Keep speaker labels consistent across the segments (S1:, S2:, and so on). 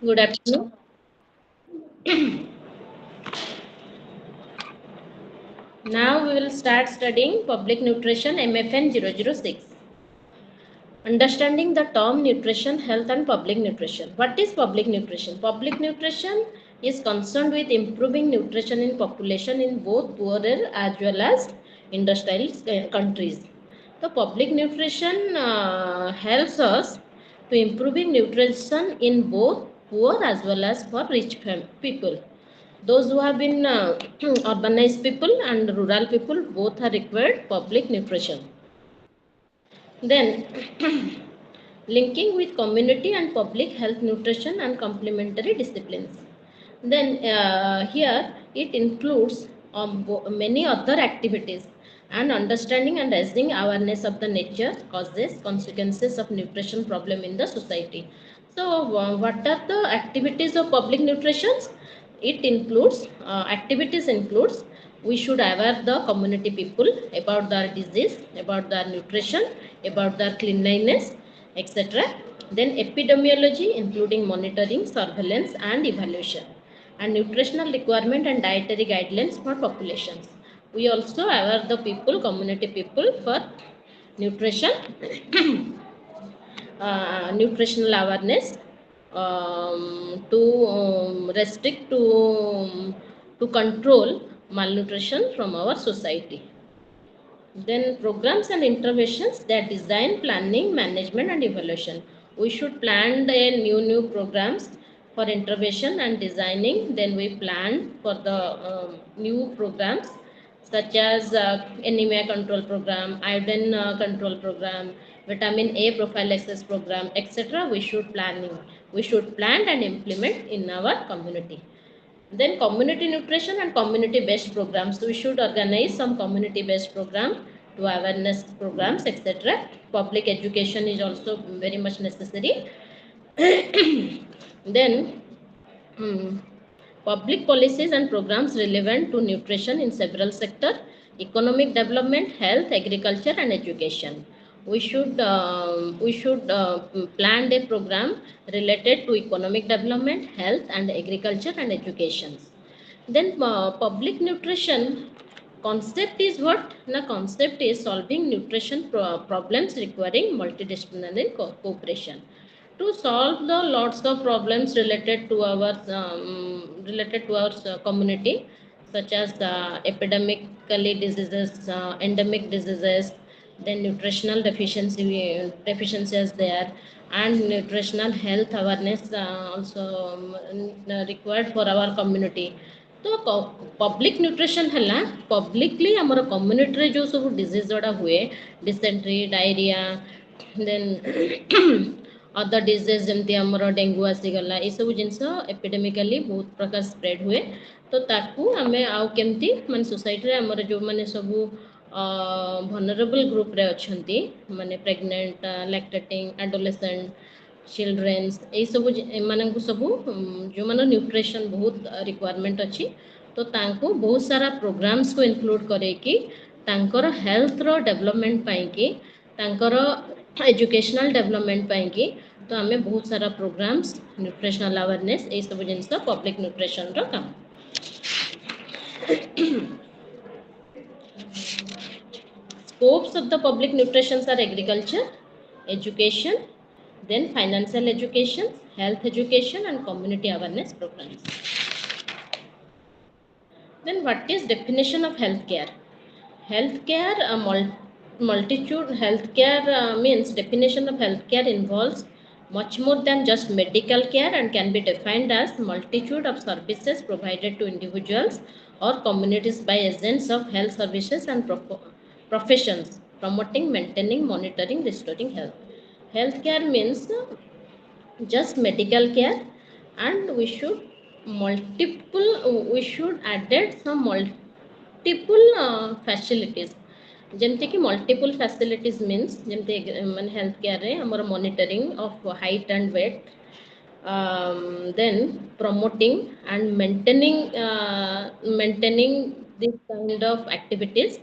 S1: Good afternoon. Now we will start studying public nutrition MFN-006. Understanding the term nutrition, health and public nutrition. What is public nutrition? Public nutrition is concerned with improving nutrition in population in both poorer as well as industrial countries. The public nutrition helps us to improving nutrition in both poor as well as for rich people. Those who have been urbanized people and rural people both are required public nutrition. Then linking with community and public health nutrition and complementary disciplines. Then here it includes many other activities and understanding and raising awareness of the nature, causes, consequences of nutrition problem in the society. So what are the activities of public nutrition? It includes activities includes we should aware the community people about their disease, about their nutrition, about their cleanliness, etc. Then epidemiology including monitoring, surveillance and evaluation, and nutritional requirement and dietary guidelines for populations. We also aware the people, community people for nutrition, nutritional awareness to restrict to control malnutrition from our society. Then programs and interventions, that design, planning, management and evaluation. We should plan the new programs for intervention and designing. Then we plan for the new programs such as anemia control program, iodine control program, vitamin A prophylaxis program, etc. We should plan and implement in our community. Then community nutrition and community based programs. We should organize some community based program to awareness programs, etc. Public education is also very much necessary. Then public policies and programs relevant to nutrition in several sectors: economic development, health, agriculture and education. We should plan a program related to economic development, health and agriculture and education. Then public nutrition concept is what? The concept is solving nutrition problems requiring multidisciplinary cooperation to solve the lots of problems related to our community, such as epidemically diseases, endemic diseases, then nutritional deficiencies there, and nutritional health awareness also required for our community. तो public nutrition है publicly आमर community जो सब disease जोड़ा हुए, dysentery, diarrhoea, then other disease जमती आमर dengue आसीगला, ये सब जिनस एपिडेमिकली बहुत प्रकार स्प्रेड हुए। तो ताकू आमे आउ केमती माने सोसाइटी रे आमर जो माने सब vulnerable ग्रुप रे अछंती, माने प्रेग्नेंट, लैक्टेटिंग, एडोलेसेंट, चिल्ड्रेन्स, ये सब एमानंकु सब जो माने न्यूट्रिशन बहुत रिक्वायरमेंट अच्छी। तो तांको बहुत सारा प्रोग्राम्स को इंक्लूड करे कि तांकर हेल्थ रो डेवलपमेंट पाई कि तांकर एजुकेशनल डेवलपमेंट पाई कि तो आमे बहुत सारा प्रोग्राम्स न्यूट्रिशनल अवेयरनेस ये सब जिनस पब्लिक न्यूट्रिशन रो काम। Scopes of the public nutrition are agriculture, education, then financial education, health education and community awareness programs. Then what is definition of healthcare? Healthcare, multitude healthcare means definition of healthcare involves much more than just medical care and can be defined as multitude of services provided to individuals or communities by agents of health services and professions promoting, maintaining, monitoring, restoring health. Healthcare means just medical care, and we should added some multiple facilities. जमती कि multiple facilities means जमती माने health care रे हमर monitoring of height and weight, then promoting and maintaining this kind of activities,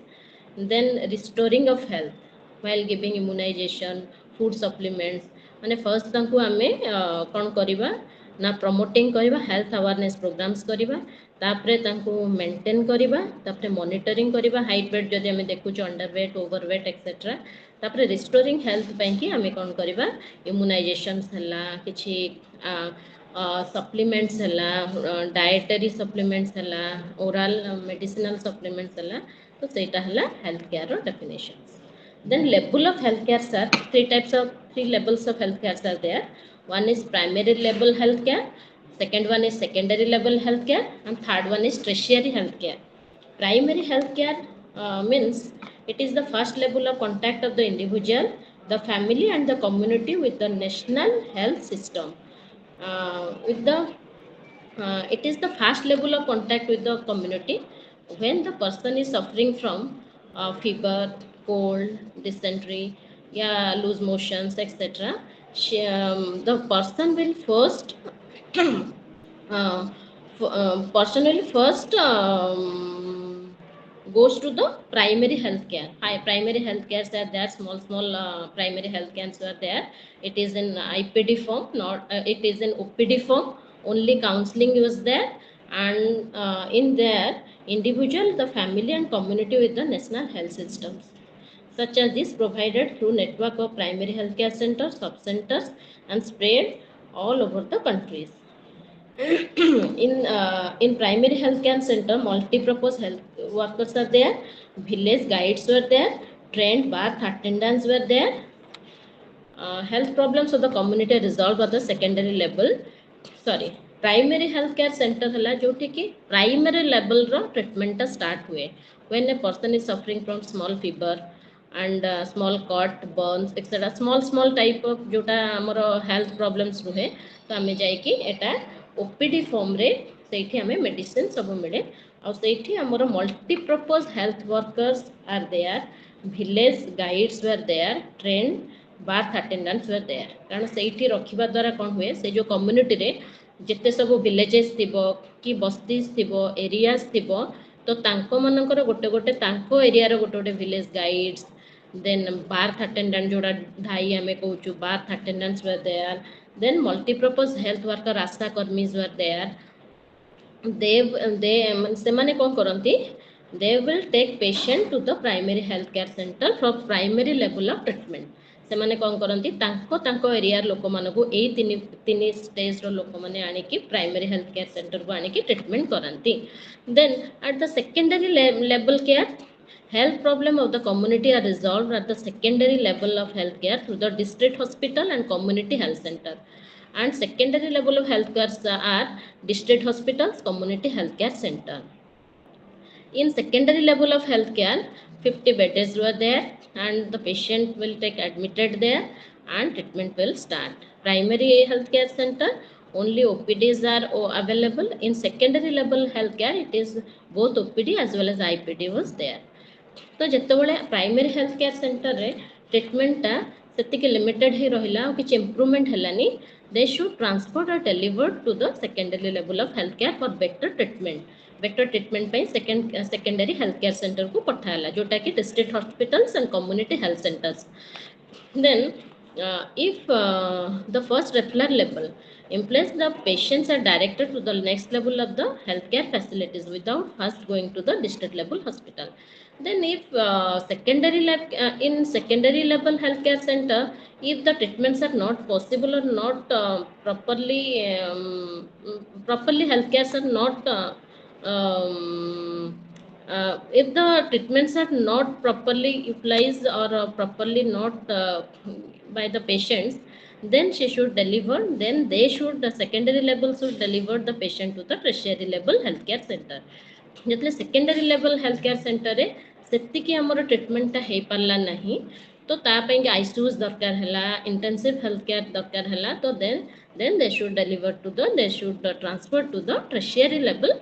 S1: then restoring of health while giving immunization, food supplements. माने first तांको आमे कोन करिबा ना प्रमोटिंग करवा हेल्थ अवेयरनेस प्रोग्राम्स करवा तापरे तांको मेंटेन करवा तापरे मॉनिटरिंग करवा हाइट वेट जदि आम देखु under weight over weight etcetera तापरे रिस्टोरिंग हेल्थ पैंकि आम कौन करवा इम्यूनाइजेशंस हला किछि सप्लीमेंट्स हला डाएटरी सप्लीमेंट्स हला ओरल मेडिसिनल सप्लीमेंट्स हला तो सेटा हला हेल्थ केयर रो definitions. Then level of healthcare sir, three levels of healthcare are there. One is primary level healthcare, second one is secondary level healthcare, and third one is tertiary healthcare. Primary healthcare means it is the first level of contact of the individual, the family, and the community with the national health system. It is the first level of contact with the community when the person is suffering from fever, cold, dysentery, yeah, loose motions, etc. The person will first uh, person will first goes to the primary health care. Primary health cares are there, small primary health cares are there. It is in IPD form, not it is in OPD form. Only counseling was there, and in there, individual, the family, and community with the national health systems. Such as this provided through network of primary healthcare centers, sub-centers, and spread all over the countries. In primary healthcare center, multi-purpose health workers are there, village guides were there, trained bath attendants were there. Health problems of the community resolved at the secondary level. Sorry, primary healthcare center हला जोठी की primary level रो treatment start हुए when a person is suffering from small fever and small cut burns etc. small type of जोटा हमरो health problems रुहे तो आमे जाई की एटा OPD form रे सेठी हमें medicine सब मिले और सेठी हमरो multi-purpose health workers are there, village guides were there, trained birth attendants were there कारण से रखा द्वारा कौन हुए से जो कम्युनिटी रे जिते सब विलेजेस थिबो कि बस्तीज थिबो एरियाज थिबो तो तांको मनकर गोटे गोटे तांको एरिया रो गोटे गोटे village guides then birth attendant जोड़ा धाई आमे कहूचु birth attendants were there then multipurpose health worker ASHA कर्मीज वर देयर से माने कौन करती they will take patient to the primary health care center for primary level of treatment. से माने कौन करती तांको एरिया लोक मानकु एई तीन स्टेज रो लोक माने आनी की प्राइमरी हेल्थ केयर सेंटर को आनी की ट्रीटमेंट करती. Then at the secondary level care health problem of the community are resolved at the secondary level of health care through the district hospital and community health center. And secondary level of health care are district hospitals, community health care center. In secondary level of healthcare, 50 beds were there and the patient will take admitted there and treatment will start. Primary healthcare center, only OPDs are available. In secondary level healthcare, it is both OPD as well as IPD was there. तो जितेबाला primary health care centre रे ट्रीटमेंटा से limited ही रहा और किसी improvement है they should transfer और delivered to the secondary level of health care for better treatment secondary health care centre को पठाला जोटा कि district hospitals and community health centres. Then if the first referral level implies the patients are directed to the next level of the healthcare facilities without first going to the district level hospital. Then if in secondary level healthcare center, if the treatments are not possible or not properly healthcare are not if the treatments are not properly utilized or properly not by the patients, then she should deliver, then they should, the secondary level should deliver the patient to the tertiary level healthcare center. जितने secondary level health care centre रे सेतिकी हमर treatment ता हे पारला नहीं तो ता पे ICUs दरकार हला इंटेंसिव हेल्थ केयर दरकार हला तो then they should deliver to the they should transfer to the tertiary level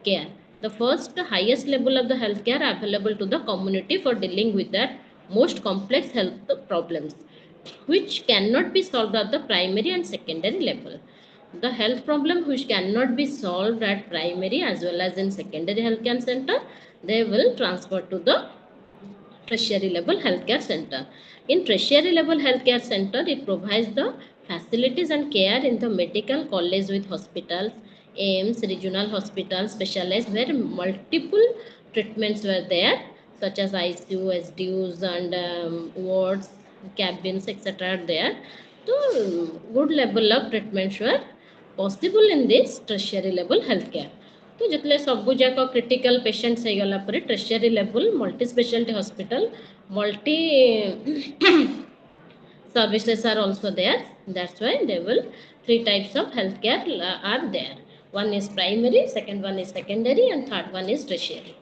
S1: care. The first highest level of the healthcare available to the community for dealing with that most complex health problems, which cannot be solved at the primary and secondary level. The health problem which cannot be solved at primary as well as in secondary healthcare center, they will transfer to the tertiary level healthcare center. In tertiary level healthcare center, it provides the facilities and care in the medical college with hospitals, AIMS, regional hospitals, specialized where multiple treatments were there, such as ICU, SDUs, and wards, cabins, etc. are there. So, good level of treatments were possible in this tertiary level healthcare. तो जितने सबू जाक critical patients हो गला पर tertiary level multi speciality hospital multi services are also there. That's why there will three types of healthcare are there. One is primary, second one is secondary, and third one is tertiary.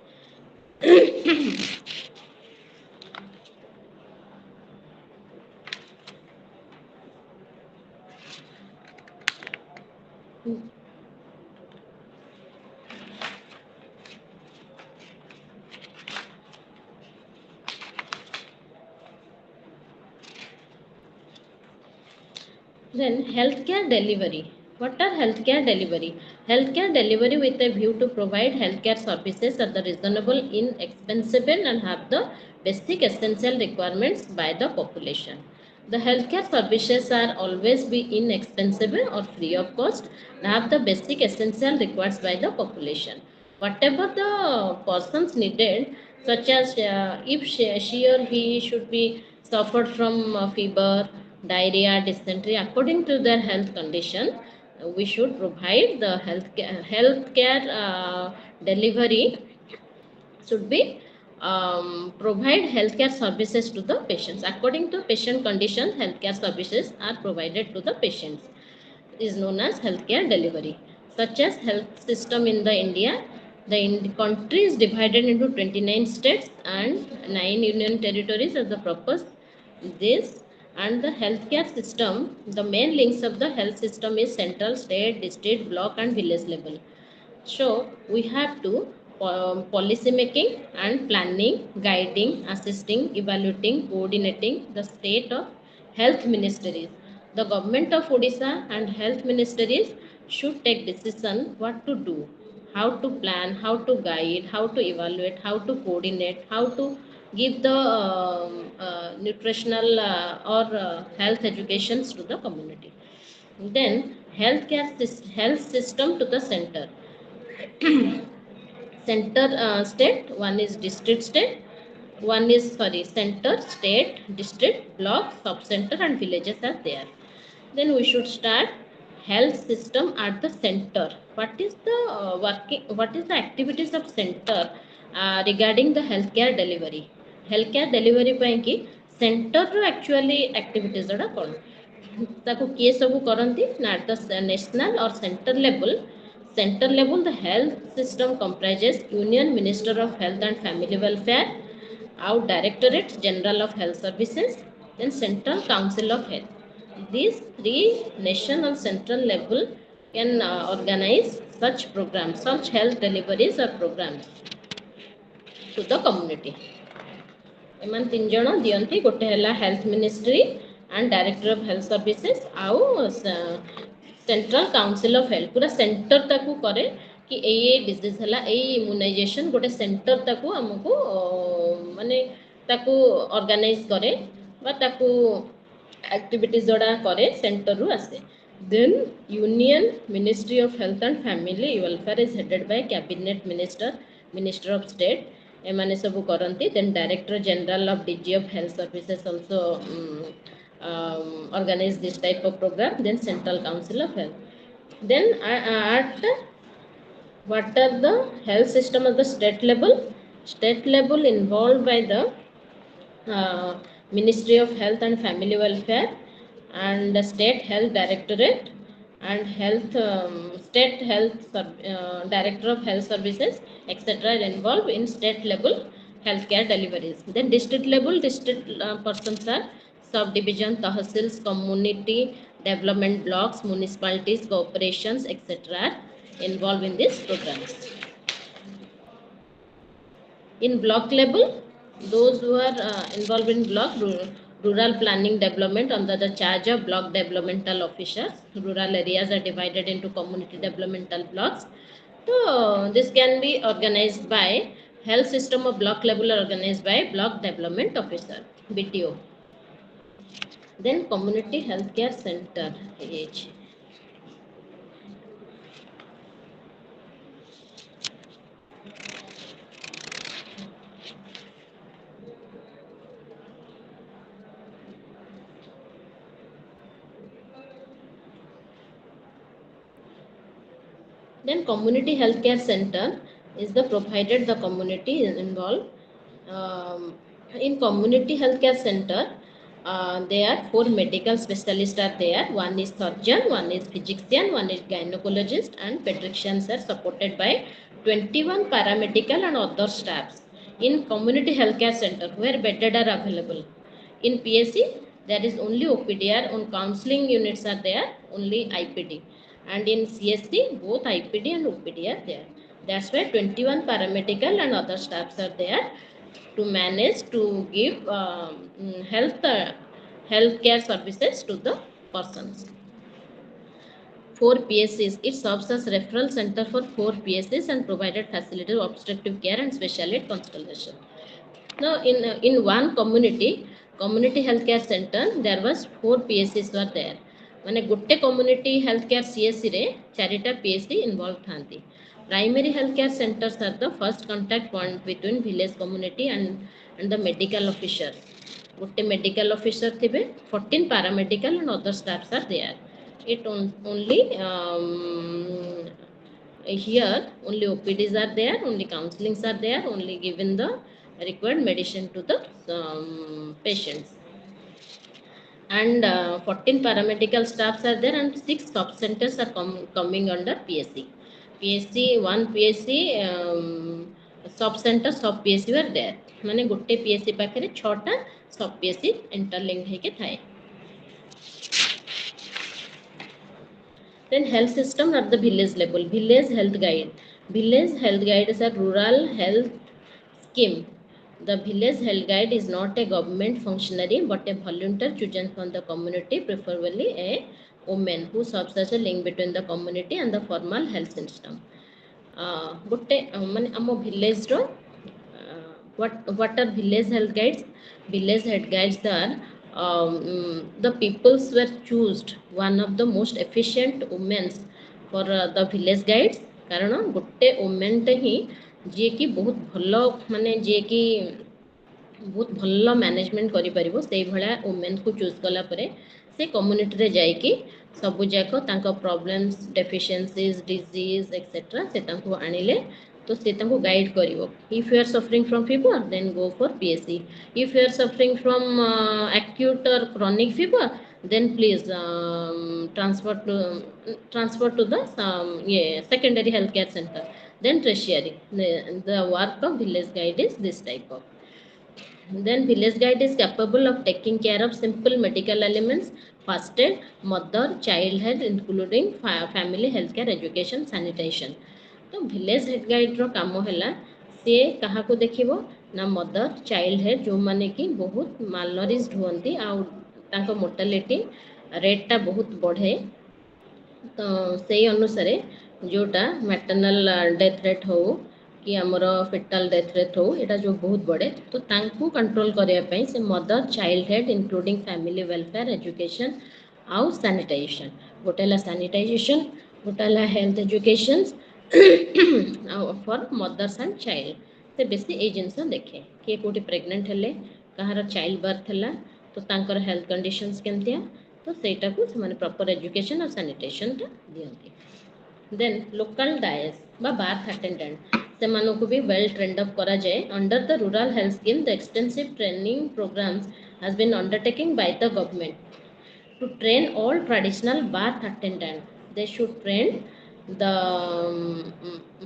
S1: Then healthcare delivery. What are healthcare delivery? Healthcare delivery with a view to provide healthcare services at the reasonable, inexpensive and have the basic essential requirements by the population. The healthcare services are always be inexpensive or free of cost and have the basic essential required by the population. Whatever the persons needed, such as if she or he should be suffered from fever, diarrhea, dysentery, according to their health condition, we should provide the healthcare delivery should be provide healthcare services to the patients according to patient condition. Healthcare services are provided to the patients is known as healthcare delivery. Such as health system in the India, the country is divided into 29 states and 9 union territories as the purpose. This and the healthcare system, the main links of the health system is central, state, district, block, and village level. So we have to policy making and planning, guiding, assisting, evaluating, coordinating the state of health ministries. The government of Odisha and health ministries should take decision what to do, how to plan, how to guide, how to evaluate, how to coordinate, how to give the nutritional or health educations to the community. Then health system to the center. Center state, one is district state, one is sorry center state, district, block, sub center and villages are there. Then we should start health system at the center. What is the working, what is the activities of center regarding the healthcare delivery? Healthcare delivery ପାଇଁ କି center ର actually activities ଗୁଡ଼ା କ'ଣ ତାକୁ କିଏ ସବୁ କରନ୍ତି ନା at the national or center level the health system comprises union minister of health and family welfare, our directorate general of health services, then central council of health. These three nation and central level can organize such programs, such health deliveries or programs to the community. एमान तीन जन दियंती गोटे है health ministry and director of health services आउ central council of health पूरा centre ताकू करे कि ए डिजीज है ए इम्यूनाइजेशन गोटे सेंटर ताकू हमको माने ताकू ऑर्गेनाइज करे बा ताकू एक्टिविटीज जोड़ा करे सेंटर रु आसे. Then Union Ministry of Health and Family Welfare is headed by Cabinet Minister, Minister of State. एमाने सबू करती. Then Director General of DG of Health Services also organize this type of program. Then Central Council of Health. Then at what are the health system at the state level? State level involved by the Ministry of Health and Family Welfare and the State Health Directorate and State Health Director of Health Services, etc. are involved in state level healthcare deliveries. Then district level, district persons are subdivision, tahsils, community development blocks, municipalities, corporations, etc. are involved in these programs. In block level, those who are involved in block rural planning development under the charge of block developmental officers. Rural areas are divided into community developmental blocks. So this can be organized by health system of block level organized by block development officer, BTO. Then community healthcare center age. Then community healthcare center is the provided the community is involved. Um, in community healthcare center, there are four medical specialists are there. One is surgeon, one is physician, one is gynecologist, and pediatricians are supported by 21 paramedical and other staffs. In community healthcare center, where bedded are available. In PSC, there is only OPDR, on counseling units are there, only IPD. And in CSC, both IPD and OPD are there. That's why 21 paramedical and other staffs are there to manage to give healthcare services to the persons. 4 PSCs. It serves as referral center for 4 PSCs and provided facility of obstetric care and specialty consultation. Now, in one community healthcare center, there was 4 PSCs were there. ମାନେ ଗୋଟେ community healthcare CSC ରେ ଚାରିଟା PSC involved ଥାନ୍ତି. Primary healthcare centers are the first contact point between village community and the medical officer. ଗୋଟେ medical officer ଥିବେ, 14 paramedical and other staffs are there. It only here only OPDs are there, only counselings are there, only given the required medicine to the patients. And 14 paramedical staffs are there, and 6 sub centers are coming under PSC. One PSC sub center sub PSC were there. माने गोटे PSC पाखरे 6टा sub PSC interlinked ହେଇके ଥାଏ. Then health system at the village level. Village health guide. Village health guide is a rural health scheme. The village health guide is not a government functionary but a volunteer chosen from the community, preferably a woman who serves as a link between the community and the formal health system. ଗୋଟେ ମାନେ ଆମ ଭିଲେଜର what are village health guides? Village health guides are the peoples were chosen one of the most efficient women for the village guides. କାରଣ ଗୋଟେ ଓମେନ୍ଟେ ହିଁ ଯିଏକି ବହୁତ ଭଲ ମାନେ ଯିଏକି ବହୁତ ଭଲ ମ୍ୟାନେଜମେଣ୍ଟ କରିପାରିବ ସେଇଭଳିଆ ଓମେନ୍କୁ ଚୁଜ୍ କଲା ପରେ ସେ କମ୍ୟୁନିଟିରେ ଯାଇକି ସବୁଯାକ ତାଙ୍କ ପ୍ରୋବ୍ଲେମ୍ସ ଡେଫିସିଏନ୍ସିଜ୍ ଡିଜିଜ୍ ଏକ୍ସେଟ୍ରା ସେ ତାଙ୍କୁ ଆଣିଲେ तो से तांको guide करिवो. If you are suffering from fever, then go for PSC. If you are suffering from acute or chronic fever, then please transfer to the secondary healthcare center. Then tertiary. The work of village guide is this type of. Then village guide is capable of taking care of simple medical elements, first aid, mother, child health, including family healthcare, education, sanitation. तो village health guide रो काम हैला से कहा को देखिबो ना mother child health जो माने कि बहुत मालनरिश्ड हुअंती आ तांको मोर्टालिटी रेट टा बहुत बढ़े तो सेही अनुसार जोटा मैटरनल डेथ रेट हो कि आमर फेटाल डेथ रेट हो एटा जो बहुत बढ़े तो तांको कंट्रोल करिया पई से mother child health including family welfare education आउ सैनिटाइजेशन गोटेला सैनिटाइजेशन गोटेला health education for mothers and child से बेसी ए जिनस देखे किए कोटी प्रेग्नेंट हेले कहार चाइल्ड बर्थ है तो तांकर हेल्थ कंडीशंस केमतिया तो सेटा को से प्रॉपर एजुकेशन और सैनिटेशन दियंती. देन लोकल डायस बा बार्थ अटेंडेंट से मानो को भी वेल ट्रेंड अप करा जाए under the rural health scheme. The extensive training programs has been undertaking by the government to train all traditional birth attendant. They should train the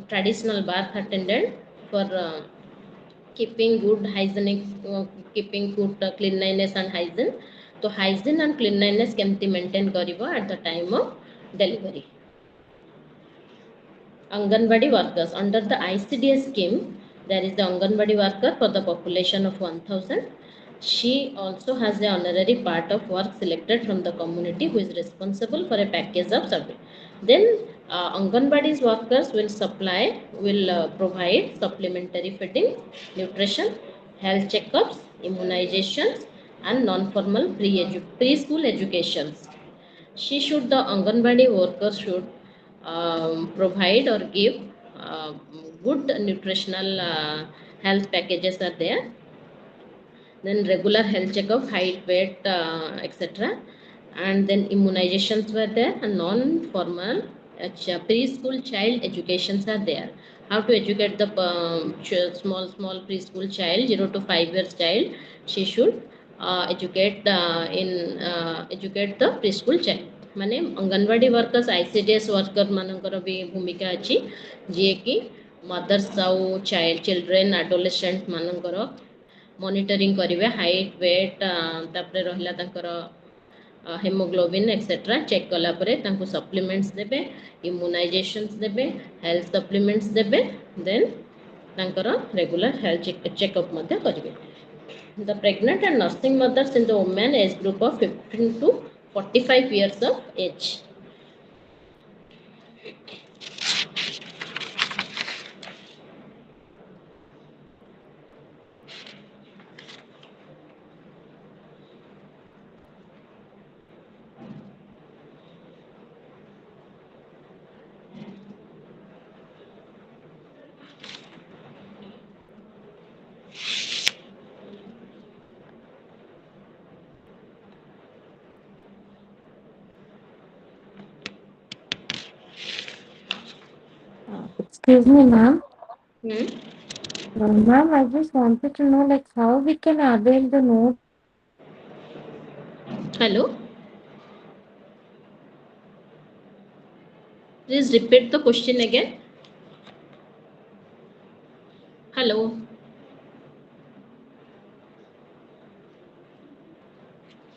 S1: traditional birth attendant for keeping good hygienic, keeping good cleanliness and hygiene. तो hygiene and cleanliness केमती maintain करिवो at the time of delivery. Anganwadi workers under the ICDS scheme, there is the Anganwadi worker for the population of 1000. She also has the honorary part of work selected from the community who is responsible for a package of service. Then Anganwadi's workers will provide supplementary feeding, nutrition, health checkups, immunizations and non-formal preschool educations. She should, the Anganwadi worker should provide or give uh, good nutritional health packages are there. Then regular health checkup, height, weight, etc. And then immunizations were there, and non-formal preschool child educations are there. How to educate the small preschool child, 0 to 5 years child? She should educate the preschool child. माने anganwadi workers ICDS worker मानकर भी भूमिका अच्छी जी कि mother's आउ child children adolescent मानकर monitoring करेंगे height weight तापर रहा तंकर हेमोग्लोबिन एक्सेट्रा चेक कलापर सप्लीमेंट्स देबे इम्यूनाइजेशंस देबे हेल्थ सप्लीमेंट्स देबे देन तांकर रेगुलर हेल्थ चेकअप मध्य करेंगे. The pregnant and nursing mothers in the women age group of 15 to 45 years of age.
S2: Excuse me, ma'am.
S1: Hmm?
S2: Ma'am, I just wanted to know like how we can avail the note.
S1: Hello, please repeat the question again. Hello.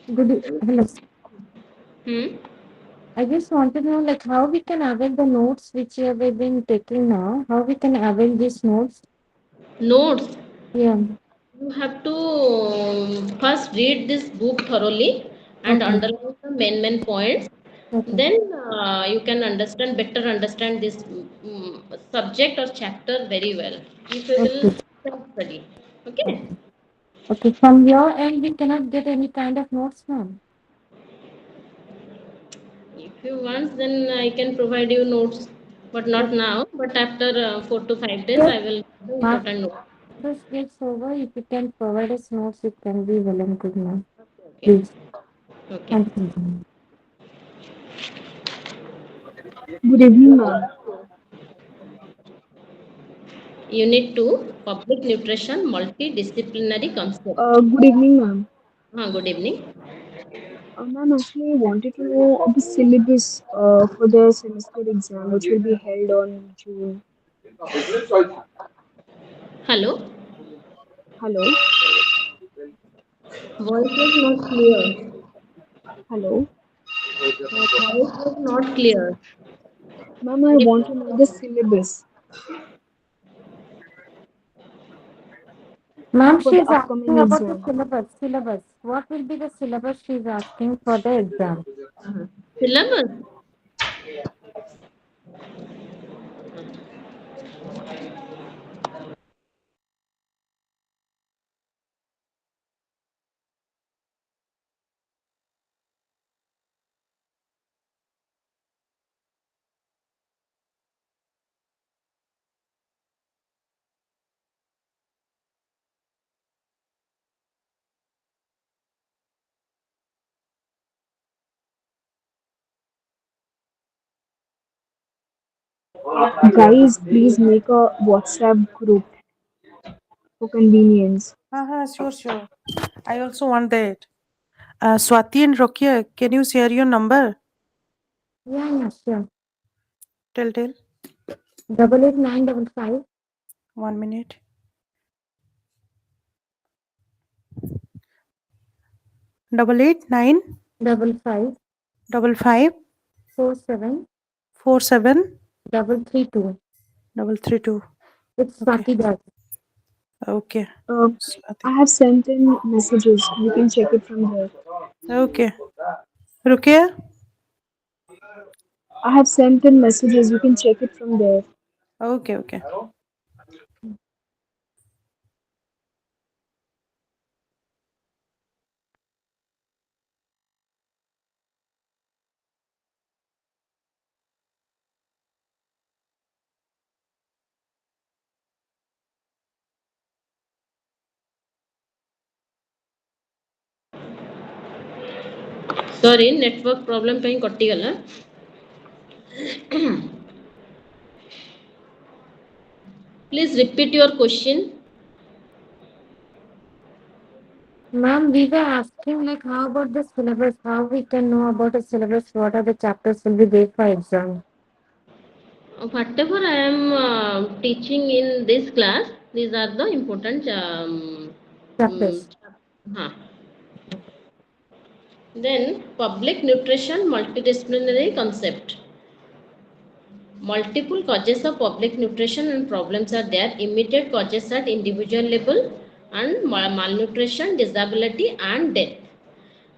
S2: Hello.
S1: Hmm?
S2: I just wanted to know like how we can avail the notes which we have been taking now. How we can avail these notes?
S1: Notes.
S2: Yeah.
S1: You have to first read this book thoroughly and
S2: Okay.
S1: underline the main points.
S2: Okay.
S1: Then you can better understand this subject or chapter very well. If you will
S2: Okay.
S1: study. Okay.
S2: Okay. Okay. From your end, we cannot get any kind of notes, ma'am.
S1: If you want, then I can provide you notes, but not
S2: But
S1: now. But after 4 to 5 days,
S2: just
S1: I will give the
S2: after
S1: important notes.
S2: this gets over, if you can provide us notes, it can be well and good, ma'am.
S1: Okay.
S2: Please.
S1: Okay.
S2: Thank you, ma'am.
S3: Good evening, ma'am.
S1: Unit 2, Public Nutrition Multidisciplinary Concept.
S3: Good evening, ma'am.
S1: Good evening.
S3: Ma'am, actually, I wanted to know the syllabus for the semester exam, which will be held on June.
S1: Hello.
S3: Hello,
S1: Voice was not clear.
S3: hello,
S1: Voice was not clear.
S3: ma'am. I
S1: Repeat
S3: want to know the syllabus
S2: Ma'am,
S3: for
S2: she
S3: the
S2: is asking
S3: upcoming
S2: about the
S3: exam.
S2: syllabus. Syllabus. What will be the syllabus she is asking for the exam?
S1: syllabus.
S3: Guys, please make a WhatsApp group for convenience.
S4: Sure, sure. I also want that. Swati and Rokia, can you share your number?
S2: Yeah, yeah, sure.
S4: Tell.
S2: 88955
S4: 1 minute. 889
S2: 55
S4: 55
S2: 47
S4: 47
S2: 332.
S4: 332.
S2: It's
S4: Okay.
S2: Swati Das.
S3: Uh,
S4: Okay.
S3: I
S4: Swati.
S3: have sent in messages. You can check it from there.
S4: Okay. Rokia?
S3: I have sent in messages. You can check it from there.
S4: Okay.
S1: Sorry, network problem ପାଇଁ କଟିଗଲା. Please repeat your question.
S2: Ma'am, we were asking like how about the syllabus? How we can know about the syllabus? What are the chapters will be there for exam?
S1: Whatever I am teaching in this class, these are the important
S2: Chapters.
S1: huh. Then public nutrition multidisciplinary concept. Multiple causes of public nutrition and problems are there. Immediate causes at individual level and malnutrition, disability and death.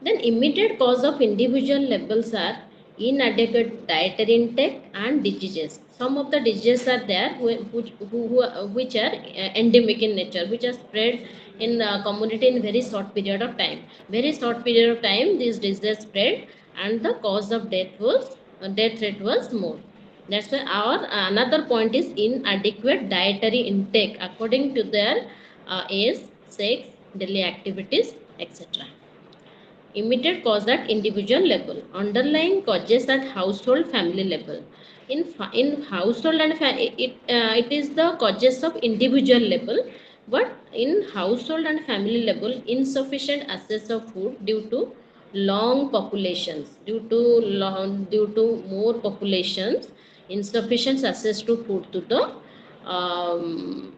S1: Then immediate cause of individual levels are inadequate dietary intake and diseases. Some of the diseases are there which are endemic in nature, which are spread in the community in very short period of time. Very short period of time, these diseases spread, and the cause of death rate was more. That's why our another point is inadequate dietary intake according to their age, sex, daily activities, etc. Immediate cause at individual level, underlying causes at household family level. In household and it is the causes of individual level, but in household and family level, insufficient access of food due to long populations, due to more populations, insufficient access to food to the um,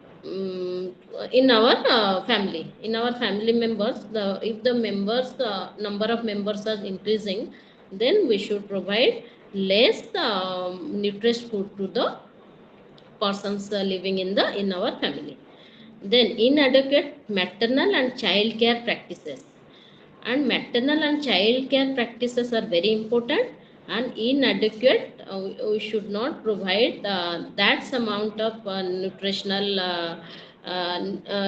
S1: in our family members, if the members number of members are increasing, then we should provide less nutritious food to the persons living in our family. Then inadequate maternal and child care practices, and maternal and child care practices are very important, and inadequate, we should not provide that amount of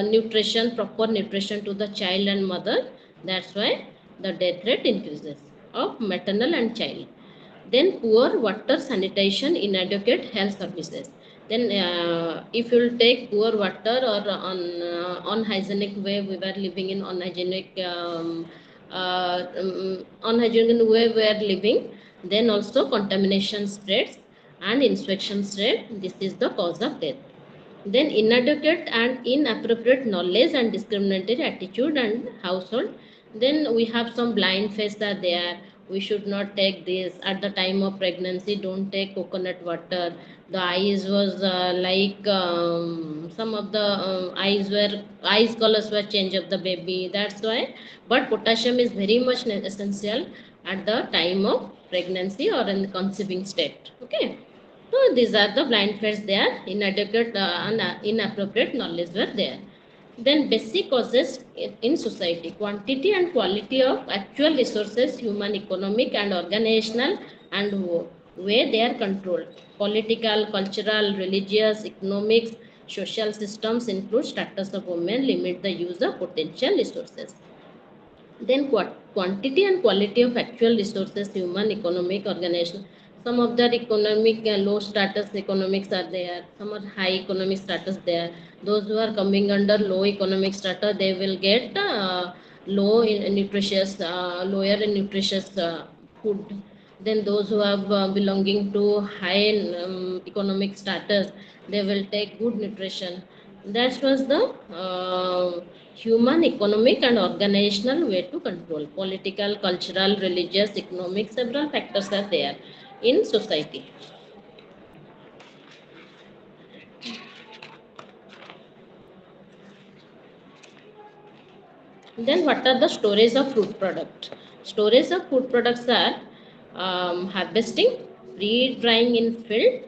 S1: nutrition, proper nutrition to the child and mother. That's why the death rate increases of maternal and child. Then poor water, sanitation, inadequate health services. Then if you will take poor water or on unhygienic way, we were living in unhygienic way we are living, then also contamination spreads and infection spread. This is the cause of death. Then inadequate and inappropriate knowledge and discriminatory attitude and household. Then we have some blind face are there. We should not take this at the time of pregnancy. Don't take coconut water. The eyes was some of the eyes colors were change of the baby. That's why. But potassium is very much essential at the time of pregnancy or in the conceiving state. Okay. So these are the blind fates there, inadequate and inappropriate knowledge were there. Then basic causes in society, quantity and quality of actual resources, human, economic and organizational, and where they are controlled. Political, cultural, religious, economics, social systems include status of women, limit the use of potential resources. Then quantity and quality of actual resources, human, economic, organization. Some of the economic low status economics are there, some are high economic status there. Those who are coming under low economic status, they will get lower in nutritious food. Then those who are belonging to high economic status, they will take good nutrition. That was the human, economic and organizational way to control. Political, cultural, religious, economic, several factors are there in society. Then what are the storage of food product? Storage of food products are harvesting, pre-drying in field,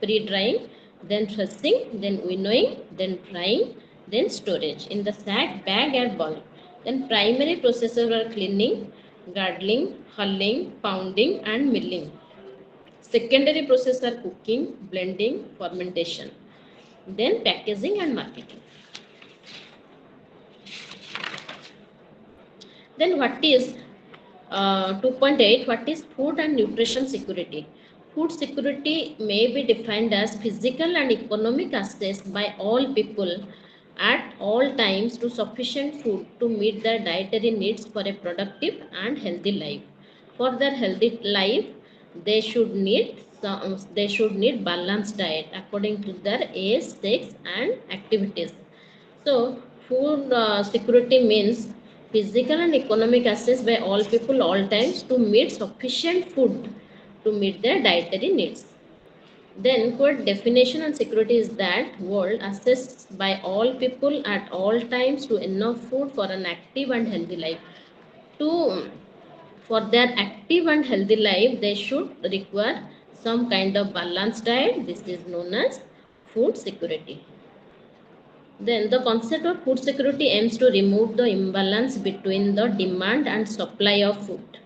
S1: pre-drying, then threshing, then winnowing, then drying, then storage in the sack, bag and bulk. Then primary processes are cleaning, girdling, hulling, pounding and milling. Secondary processes are cooking, blending, fermentation. Then packaging and marketing. Then what is 2.8, what is food and nutrition security? Food security may be defined as physical and economic access by all people at all times to sufficient food to meet their dietary needs for a productive and healthy life. For their healthy life, they should need balanced diet according to their age, sex, and activities. So, food security means physical and economic access by all people, all times, to meet sufficient food to meet their dietary needs. Then, quote, definition and security is that world access by all people at all times to enough food for an active and healthy life. To For their active and healthy life, they should require some kind of balanced diet. This is known as food security. Then the concept of food security aims to remove the imbalance between the demand and supply of food.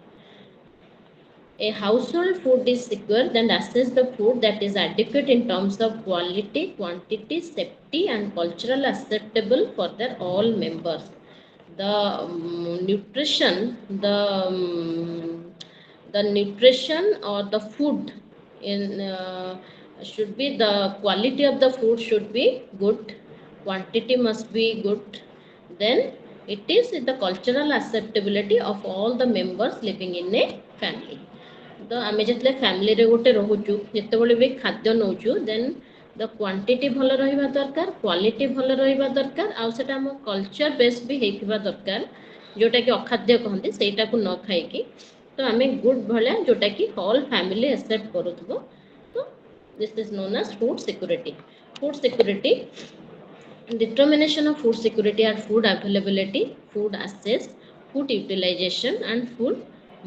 S1: A household food is secure then assess the food that is adequate in terms of quality, quantity, safety, and cultural acceptable for their all members. The nutrition, the nutrition or the food in should be, the quality of the food should be good, quantity must be good. Then it is the cultural acceptability of all the members living in a family. ତ ଆମେ ଯେତେବେଳେ ଫ୍ୟାମିଲିରେ ଗୋଟେ ରହୁଛୁ, ଯେତେବେଳେ ବି ଖାଦ୍ୟ ନେଉଛୁ, ଦେନ୍ ଦ quantity ଭଲ ରହିବା ଦରକାର, କ୍ୱାଲିଟି ଭଲ ରହିବା ଦରକାର, ଆଉ ସେଟା ଆମ କଲଚର ବେସ୍ ବି ହେଇଥିବା ଦରକାର, ଯେଉଁଟାକି ଅଖାଦ୍ୟ କହନ୍ତି, ସେଇଟାକୁ ନ ଖାଇକି ତ ଆମେ ଗୁଡ୍ ଭଳିଆ ଯେଉଁଟାକି ଅଲ୍ ଫ୍ୟାମିଲି ଆକ୍ସେପ୍ଟ କରୁଥିବ। ତ this is known as food security. Food security, determination of food security are food availability, food access, food utilization, and food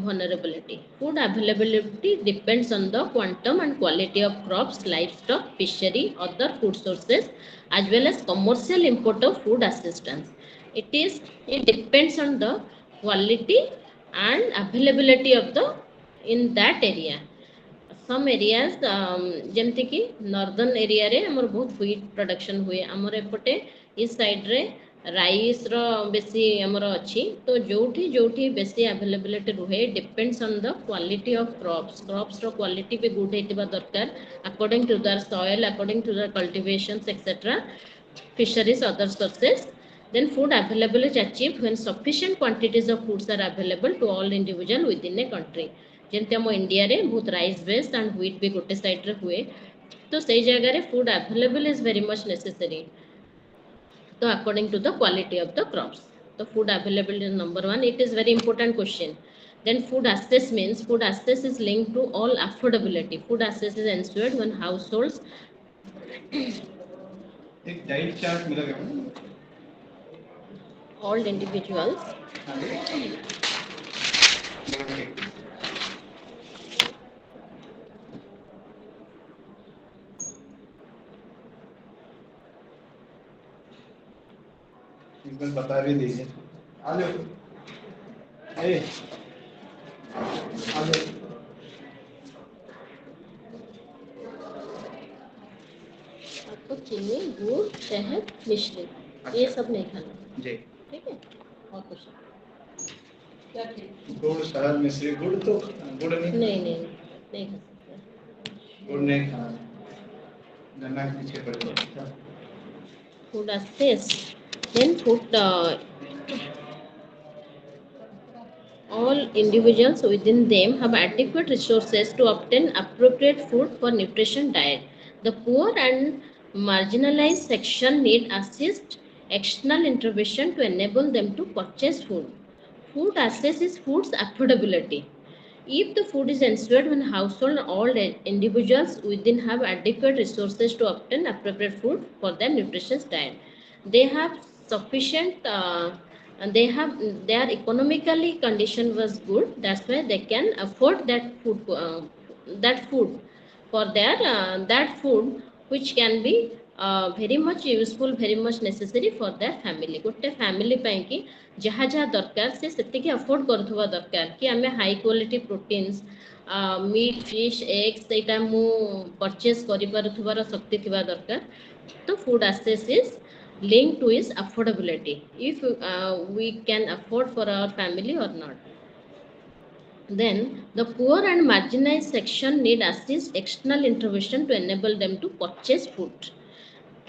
S1: vulnerability. Food availability depends on the quantum and quality of crops, livestock, fishery, other food sources, as well as commercial import of food assistance. It depends on the quality and availability of the in that area. some areas ଯେମିତି କି northern ଏରିଆରେ ଆମର ବହୁତ wheat production ହୁଏ, ଆମର ଏପଟେ ଇଷ୍ଟ ସାଇଡ଼୍ରେ ରାଇସ୍ର ବେଶୀ ଆମର ଅଛି। ତ ଯେଉଁଠି ଯେଉଁଠି ବେଶୀ ଆଭେଲେବିଲିଟି ରୁହେ, depends on the quality of କ୍ରପ୍ସର କ୍ୱାଲିଟି ବି ଗୁଡ୍ ହେଇଥିବା ଦରକାର, according to their soil, according to their cultivations etcetera, fisheries, other sources. Then food availability is achieved when sufficient quantities of foods are available to all individual within a country. ଯେମିତି ଆମ ଇଣ୍ଡିଆରେ ବହୁତ rice based and wheat ବି ଗୋଟେ ସାଇଡ଼୍ରେ ହୁଏ, ତ ସେଇ ଜାଗାରେ food available is very much necessary. ତ according to the quality of the crops, ତ food available is number one. It is very important question. Then food access means food access is linked to all affordability. Food access is ensured when households
S5: एक diet chart मिलेगा
S1: all individuals
S5: बिल्कुल बता भी दीजिए। आ जाओ, ए आ जाओ।
S1: आपको चीनी, गुड़, शहद, मिश्री ये सब नहीं खाना,
S5: जी
S1: ठीक है। और कुछ क्या ठीक?
S5: गुड़, शहद, मिश्री, गुड़ तो गुड़ नहीं
S1: नहीं खा सकते।
S5: गुड़ नहीं खाना, गन्ना के पीछे पड़ जाओ।
S1: Food access, then food all individuals within them have adequate resources to obtain appropriate food for nutrition diet. The poor and marginalized section need assist external intervention to enable them to purchase food. Food access is food's affordability. If the food is ensured when household all individuals within have adequate resources to obtain appropriate food for their nutritious diet, they have sufficient and their economically condition was good. That's why they can afford that food for their that food which can be very much useful, very much necessary for their family. गोटे family ପାଇଁ କି ଯାହା ଯାହା ଦରକାର ସେ ସେତିକି afford କରୁଥିବା ଦରକାର କି ଆମେ high quality proteins, meat, fish, eggs ସେଇଟା ମୁଁ ପରଚେସ୍ କରିପାରୁଥିବାର ଶକ୍ତି ଥିବା ଦରକାର। ତ food access is linked to its affordability, if we can afford for our family or not. Then the poor and marginalized section need assist external intervention to enable them to purchase food.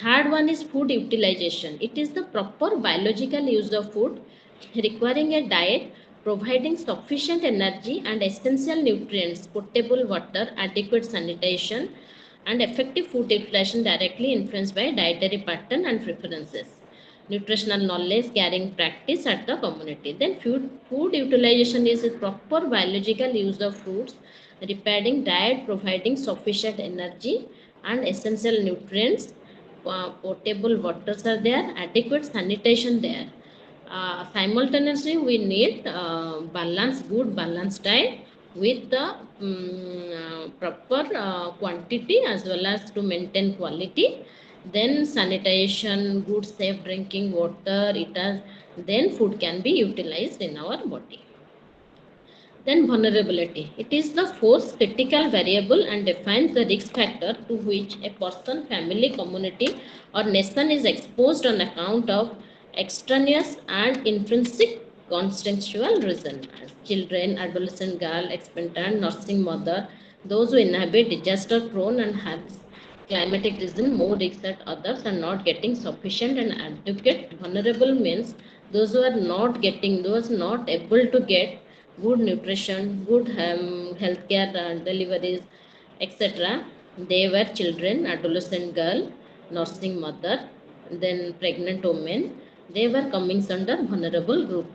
S1: Third one is food utilization. It is the proper biological use of food requiring a diet providing sufficient energy and essential nutrients, potable water, adequate sanitation, and effective food utilization directly influenced by dietary pattern and preferences. Nutritional knowledge carrying practice at the community. Then food utilization is a proper biological use of foods, repairing diet, providing sufficient energy and essential nutrients, potable waters are there, adequate sanitation there. Simultaneously, we need good balanced diet with the proper quantity as well as to maintain quality. Then sanitation, good safe drinking water, then food can be utilized in our body. Then vulnerability. It is the fourth critical variable and defines the risk factor to which a person, family, community, or nation is exposed on account of extraneous and intrinsic contextual reason. Children, adolescent girl, expectant, nursing mother, those who inhabit disaster prone and have climatic reason more risk that others are not getting sufficient and adequate. Vulnerable means those who are not getting, those not able to get good nutrition, good healthcare deliveries, etc. They were children, adolescent girl, nursing mother, then pregnant women. They were coming under vulnerable group.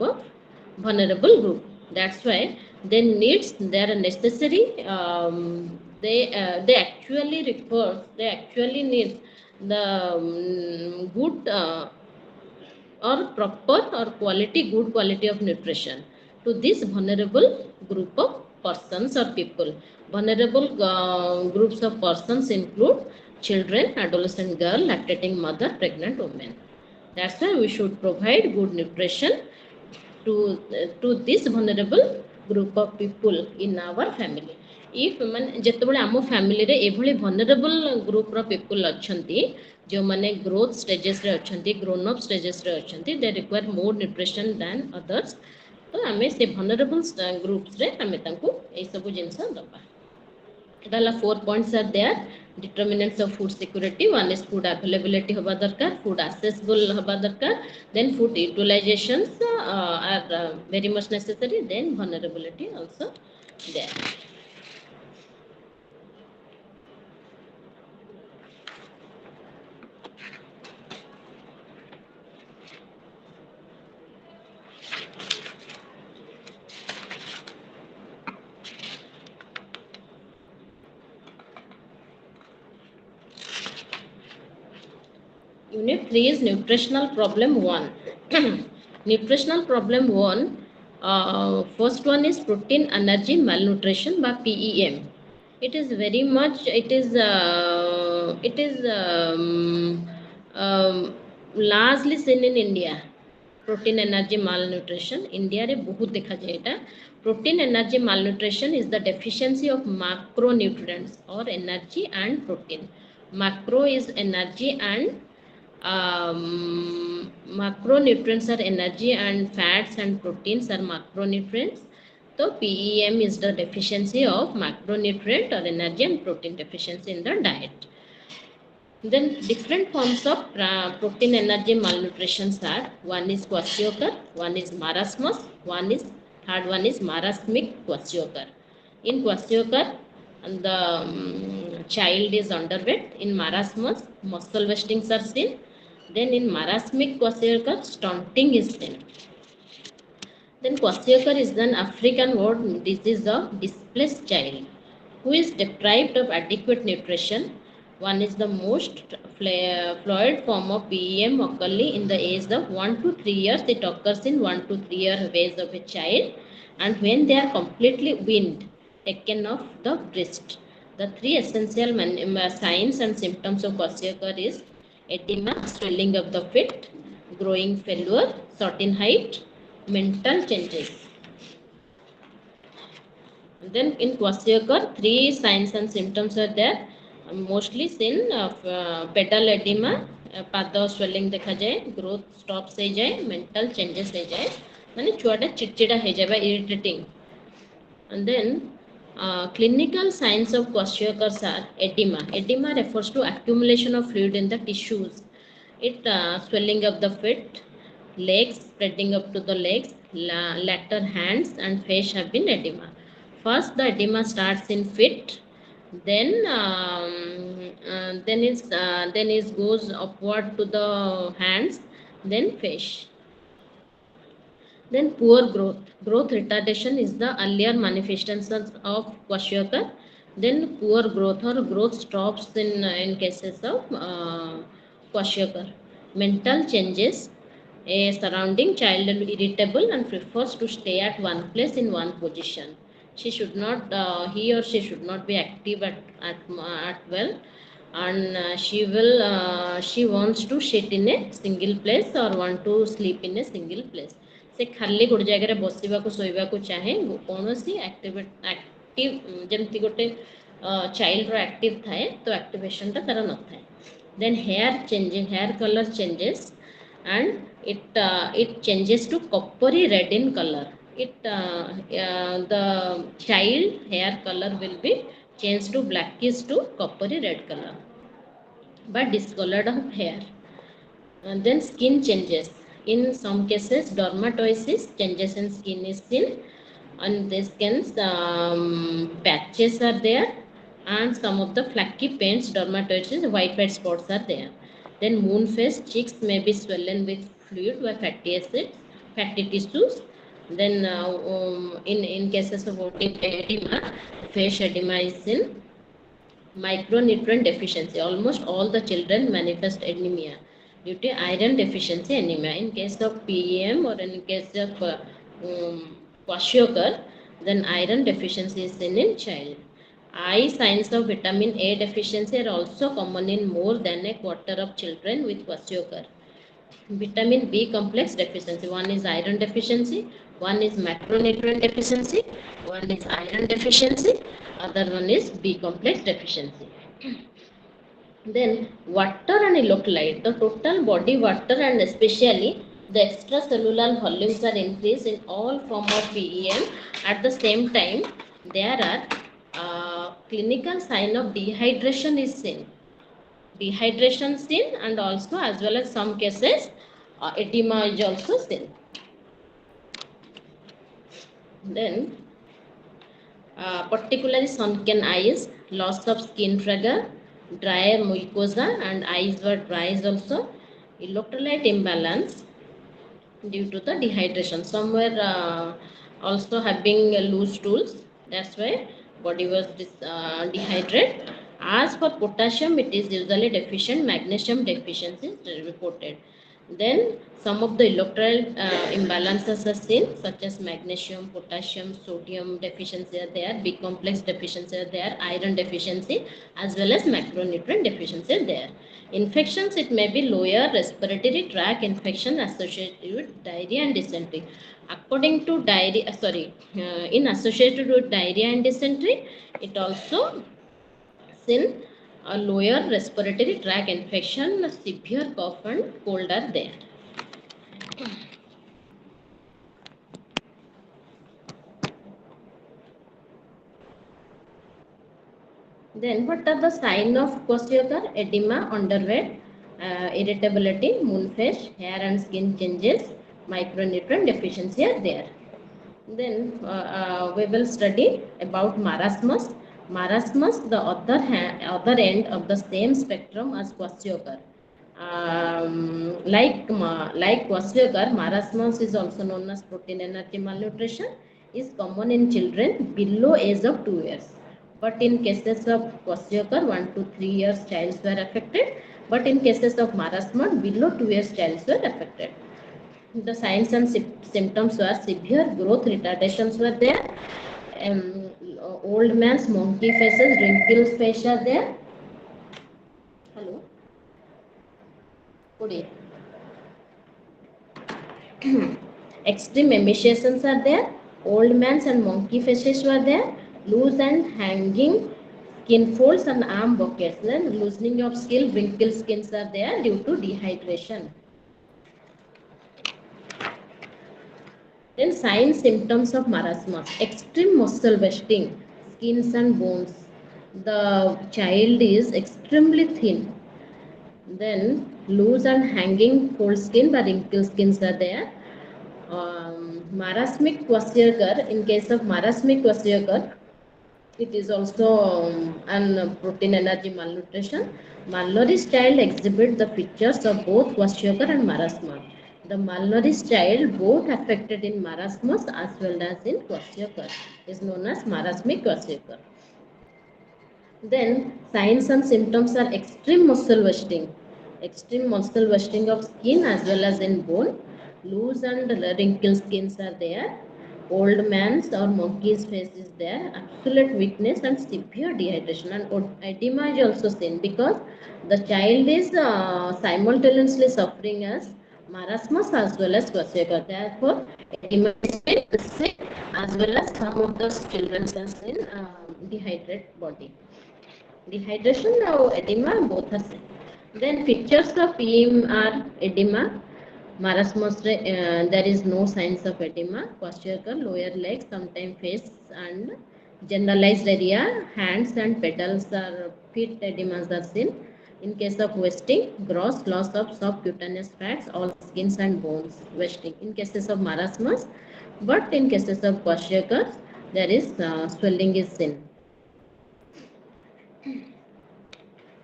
S1: That's why their needs, they are necessary. They actually need the good or proper or good quality of nutrition to this vulnerable group of persons or people. Vulnerable groups of persons include children, adolescent girl, lactating mother, pregnant women. That's why we should provide good nutrition to this vulnerable group of people in our family. If ଯେତେବେଳେ ଆମ ଫ୍ୟାମିଲିରେ ଏଭଳି vulnerable group ର people ଅଛନ୍ତି ଯେଉଁମାନେ growth stagesରେ ଅଛନ୍ତି, grown up stagesରେ ଅଛନ୍ତି, they require more nutrition than others. ତ ଆମେ ସେ vulnerable groupsରେ ଆମେ ତାଙ୍କୁ ଏଇସବୁ ଜିନିଷ ଦେବା. All 4 points are there. Determinants of food security. One is food availability haba darkar, food accessible haba darkar, then food utilizations are very much necessary, then vulnerability also there. Unit 3 is nutritional problem 1. Nutritional problem 1, first one is protein energy malnutrition by PEM. It is very much, largely seen in India. Protein energy malnutrition India रे बहुत देखा जाए एटा. Protein energy malnutrition is the deficiency of macronutrients or energy and protein. Macro is energy and macronutrients are energy and fats and proteins are macronutrients. So PEM is the deficiency of macronutrient or energy and protein deficiency in the diet. Then different forms of protein energy malnutrition are: one is kwashiorkor, one is marasmus, third one is marasmic kwashiorkor. In kwashiorkor, the child is underweight. In marasmus, muscle wastings are seen. Then in marasmic kwashiorkor, stunting is seen. Then kwashiorkor is an African word disease of displaced child who is deprived of adequate nutrition. One is the most fluid form of PEM occurring in the age of 1 to 3 years. It occurs in 1 to 3 year age of a child, and when they are completely weaned, taken off the breast. The 3 essential signs and symptoms of kwashiorkor is edema, swelling of the feet, growing failure, short in height, mental changes. And then in kwashiorkor, 3 signs and symptoms are there. Mostly seen pedal edema, पाद swelling देखा जाए, growth stops हो जाए, mental changes हो जाए, माने छुआटा चिड़चिड़ा हो जाए, irritating. And then clinical signs of kwashiorkor are edema. Edema refers to accumulation of fluid in the tissues. It swelling of the feet, legs, spreading up to the legs, latter hands and face have been edema. First, the edema starts in feet, then it goes upward to the hands, then face. Then poor growth. Growth retardation is the earlier manifestations of kwashiorkor. Then poor growth or growth stops in cases of kwashiorkor. Mental changes. A surrounding child is irritable and prefers to stay at one place in one position. She should not, he or she should not be active at well, and she wants to sit in a single place or want to sleep in a single place. से खाली गोटे जगह बसवाक शोवाक चाहे कौन active जमती गोटे child active थाए तो एक्टिवेशन तार न थाए. Then hair colour changes and it changes to coppery red in color. The child hair color will be changed to blackish to coppery red color by discolored of hair. And then skin changes. In some cases, dermatosis changes in skin is seen. On the skins, patches are there, and some of the flaky paints, dermatosis, white spots are there. Then moon face, cheeks may be swollen with fluid by fatty tissues. Then in cases of edema, face edema is seen. Micronutrient deficiency. Almost all the children manifest anemia due to iron deficiency anemia. In case of PEM or in case of kwashiorkor, then iron deficiency is seen in child. Eye signs of vitamin A deficiency are also common in more than a quarter of children with kwashiorkor. Vitamin B complex deficiency. One is iron deficiency, one is macronutrient deficiency, one is iron deficiency, other one is B complex deficiency. Then water and electrolyte. The total body water and especially the extracellular volumes are increased in all form of PEM. At the same time, there are clinical sign of dehydration is seen. Dehydration seen, and also as well as some cases edema is also seen. Then particularly sunken eyes, loss of skin trigger, drier mucosa and eyes were dry also, electrolyte imbalance due to the dehydration. Some were also having loose stools, that's why body was dehydrated. As for potassium, it is usually deficient. Magnesium deficiency is reported. Then some of the electrolyte imbalances are seen, such as magnesium, potassium, sodium deficiency are there, B complex deficiency are there, iron deficiency, as well as macronutrient deficiency are there. Infections, it may be lower respiratory tract infection associated with diarrhea and dysentery. According to in associated with diarrhea and dysentery, it also seen a lower respiratory tract infection, severe cough and cold are there. Then what are the signs of kwashiorkor? Edema, underweight, irritability, moon face, hair and skin changes, micronutrient deficiency are there. Then we will study about marasmus. Marasmus, the other end of the same spectrum as kwashiorkor. Like kwashiorkor, marasmus is also known as protein energy malnutrition, is common in children below age of 2 years. But in cases of kwashiorkor, 1 to 3 years childs were affected. But in cases of marasmus, below 2 years childs were affected. The signs and symptoms were severe growth retardations were there. Old man's monkey faces, wrinkles face are there. Hello. Good. Extreme emaciations are there. Old man's and monkey faces were there. Loose and hanging skin folds and arm buckets. Then loosening of skin, wrinkled skins are there due to dehydration. Then signs, symptoms of marasmus: extreme muscle wasting, skins and bones. The child is extremely thin. Then loose and hanging fold skin, the wrinkled skins are there. Marasmic kwashiorkor, in case of marasmic kwashiorkor, it is also an protein energy malnutrition. Malnourished child exhibit the features of both kwashiorkor and marasmus. The malnourished child, both affected in marasmus as well as in kwashiorkor, is known as marasmic kwashiorkor. Then signs and symptoms are extreme muscle wasting of skin as well as in bone. Loose and wrinkled skins are there. Old man's or monkey's face is there. Absolute weakness and severe dehydration, and edema is also seen because the child is simultaneously suffering as marasmus as well as kwashiorkor. Therefore, edema is seen as well as some of those children are seen dehydrated body. Dehydration or edema, both are same. Then features of PEM are edema, marasmus, there is no signs of edema, kwashiorkor, lower legs, sometimes face and generalized area, hands and pedals or feet edemas are seen. In case of wasting, gross loss of subcutaneous fats, all skins and bones wasting. In cases of marasmus, but in cases of kwashiorkor, there is swelling is seen.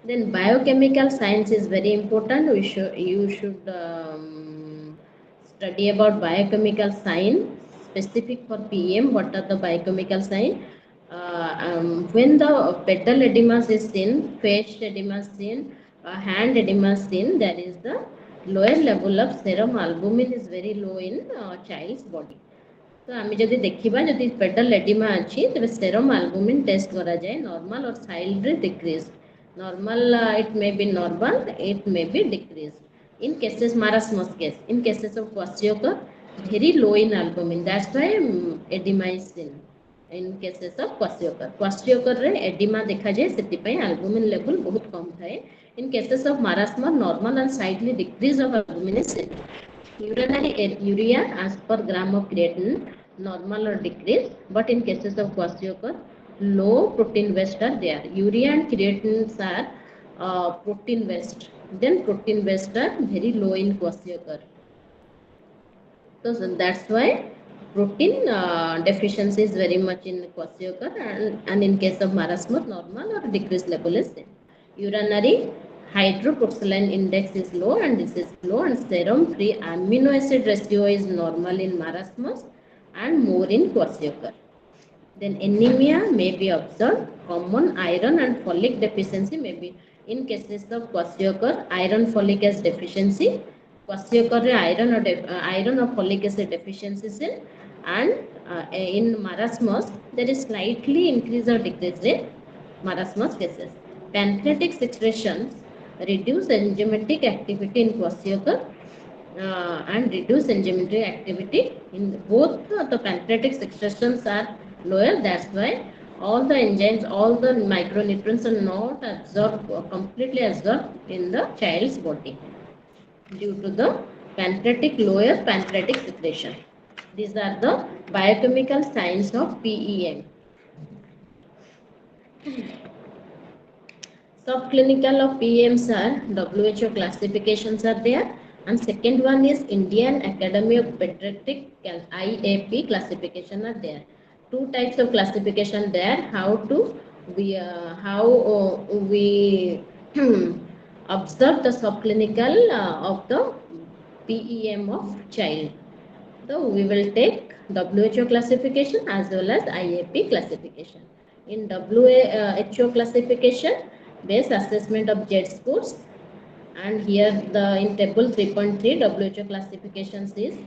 S1: Then biochemical science is very important. You should study about biochemical sign specific for PM. What are the biochemical sign? When the pedal edema is seen, face edema is seen, hand edema is seen, there is the lower level of serum albumin is very low in child's body. तो आम जदि देखा जदि pedal edema अच्छी तेज serum albumin test करा जाए normal और child decrease normal it may be normal it may be decrease in cases marasmus case in cases of kwashiorkor very low in albumin that's why edema is seen in cases of kwashiorkor रे edema देखा जाए से albumin level बहुत कम थाए in cases of marasmus normal and slightly decrease of albumin is seen. Urinary urea as per gram of creatinine normal or decrease, but in cases of kwashiorkor low protein waste are there. Urea and creatinines are protein waste. Then protein waste are very low in kwashiorkor. So that's why protein deficiency is very much in kwashiorkor, and in case of marasmus normal or decreased level is there. Urinary hydroxyline index is low and this is low, and serum free amino acid ratio is normal in marasmus and more in kwashiorkor. Then anemia may be observed. Common iron and folic deficiency may be in cases of kwashiorkor iron folic acid deficiency. Kwashiorkor iron or folic acid deficiency is in, and in marasmus there is slightly increase or decrease in marasmus cases. Pancreatic secretions reduce enzymatic activity in kwashiorkor and reduce enzymatic activity in both the pancreatic secretions are lower. That's why all the enzymes, all the micronutrients are not absorbed completely absorbed in the child's body due to the lower pancreatic secretion. These are the biochemical signs of PEM. Subclinical of PEMs are WHO classifications are there, and second one is Indian Academy of Pediatric IAP classification are there. Two types of classification there. How we observe the subclinical of the PEM of child. So we will take WHO classification as well as IAP classification. In WHO classification, base assessment of Z scores, and here the in table 3.3 WHO classifications is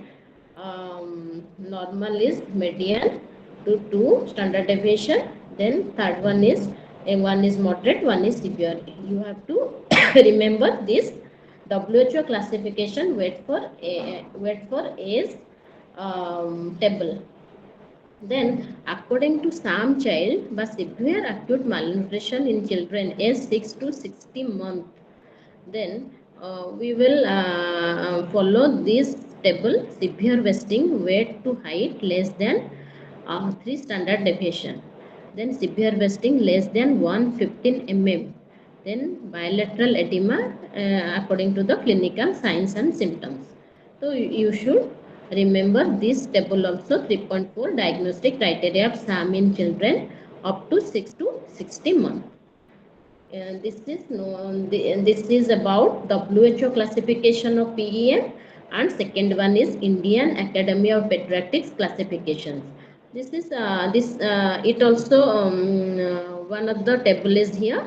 S1: normal is median to 2 standard deviation, then third one is one is moderate, one is severe. You have to remember this WHO classification wait for age table. Then, according to SAM child, by severe acute malnutrition in children aged 6 to 60 months, then we will follow this table: severe wasting, weight to height less than 3 standard deviation. Then severe wasting less than 115 mm. Then bilateral edema according to the clinical signs and symptoms. So you should Remember this table also 3.4 diagnostic criteria of SAM in children up to 6 to 60 months. And this is about WHO classification of PEM, and second one is Indian Academy of Pediatrics classifications. This is it also one of the table is here,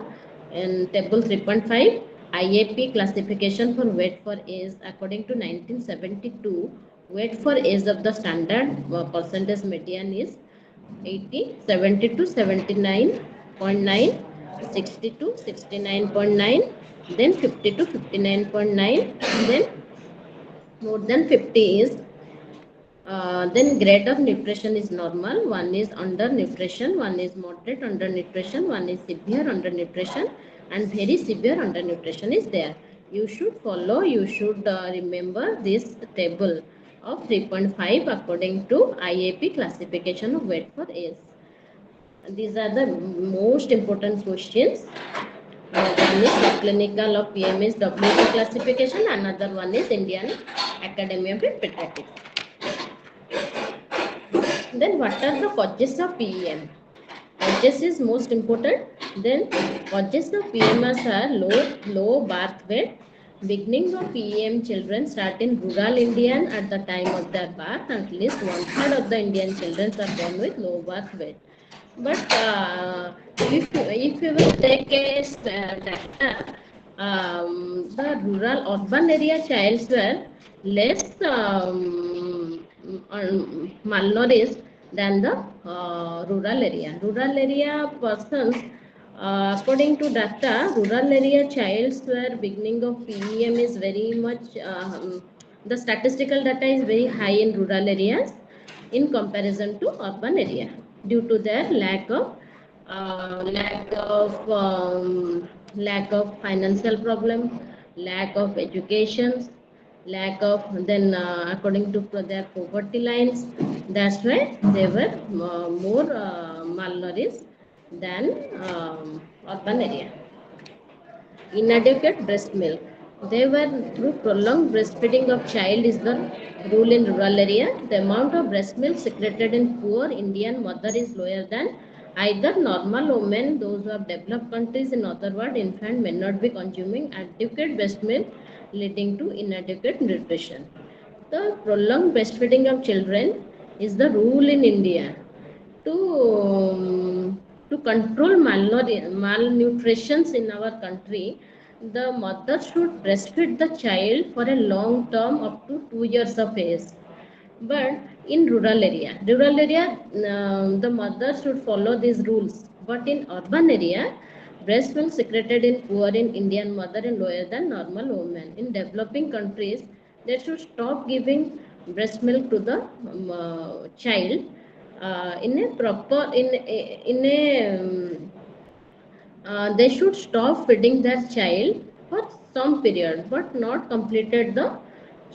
S1: and table 3.5 IAP classification for weight for age according to 1972. Weight for age of the standard percentage median is 80, 70 to 79.9, 60 to 69.9, then 50 to 59.9, then more than 50 is then grade of nutrition is normal, one is under nutrition, one is moderate under nutrition, one is severe under nutrition, and very severe under nutrition is there. You should follow, you should remember this table of 3.5 according to IAP classification of weight for age. These are the most important questions. One is subclinical of PMS WHO classification, another one is Indian Academy of Pediatrics. Then what are the causes of PEM? Causes is most important. Then causes of PMS are low birth weight. Beginning of PEM children start in rural India at the time of their birth. At least 1/3 of the Indian children are born with low birth weight. But if you will take a data, the rural urban area childs were less malnourished than the rural area. Rural area persons, according to data, rural area childs were beginning of PEM is very much. The statistical data is very high in rural areas in comparison to urban area due to their lack of lack of financial problem, lack of education, lack of then according to their poverty lines. That's why they were more malnourished than urban area. Inadequate breast milk. They were through prolonged breastfeeding of child is the rule in rural area. The amount of breast milk secreted in poor Indian mother is lower than either normal women, those who have developed countries. In other words, infant may not be consuming adequate breast milk, leading to inadequate nutrition. The prolonged breastfeeding of children is the rule in India to control malnutrition in our country. The mother should breastfeed the child for a long term up to 2 years of age. But in rural area the mother should follow these rules. But in urban area, breast milk secreted in poor in Indian mother is lower than normal women. In developing countries, they should stop giving breast milk to the child in a proper in a they should stop feeding their child for some period, but not completed the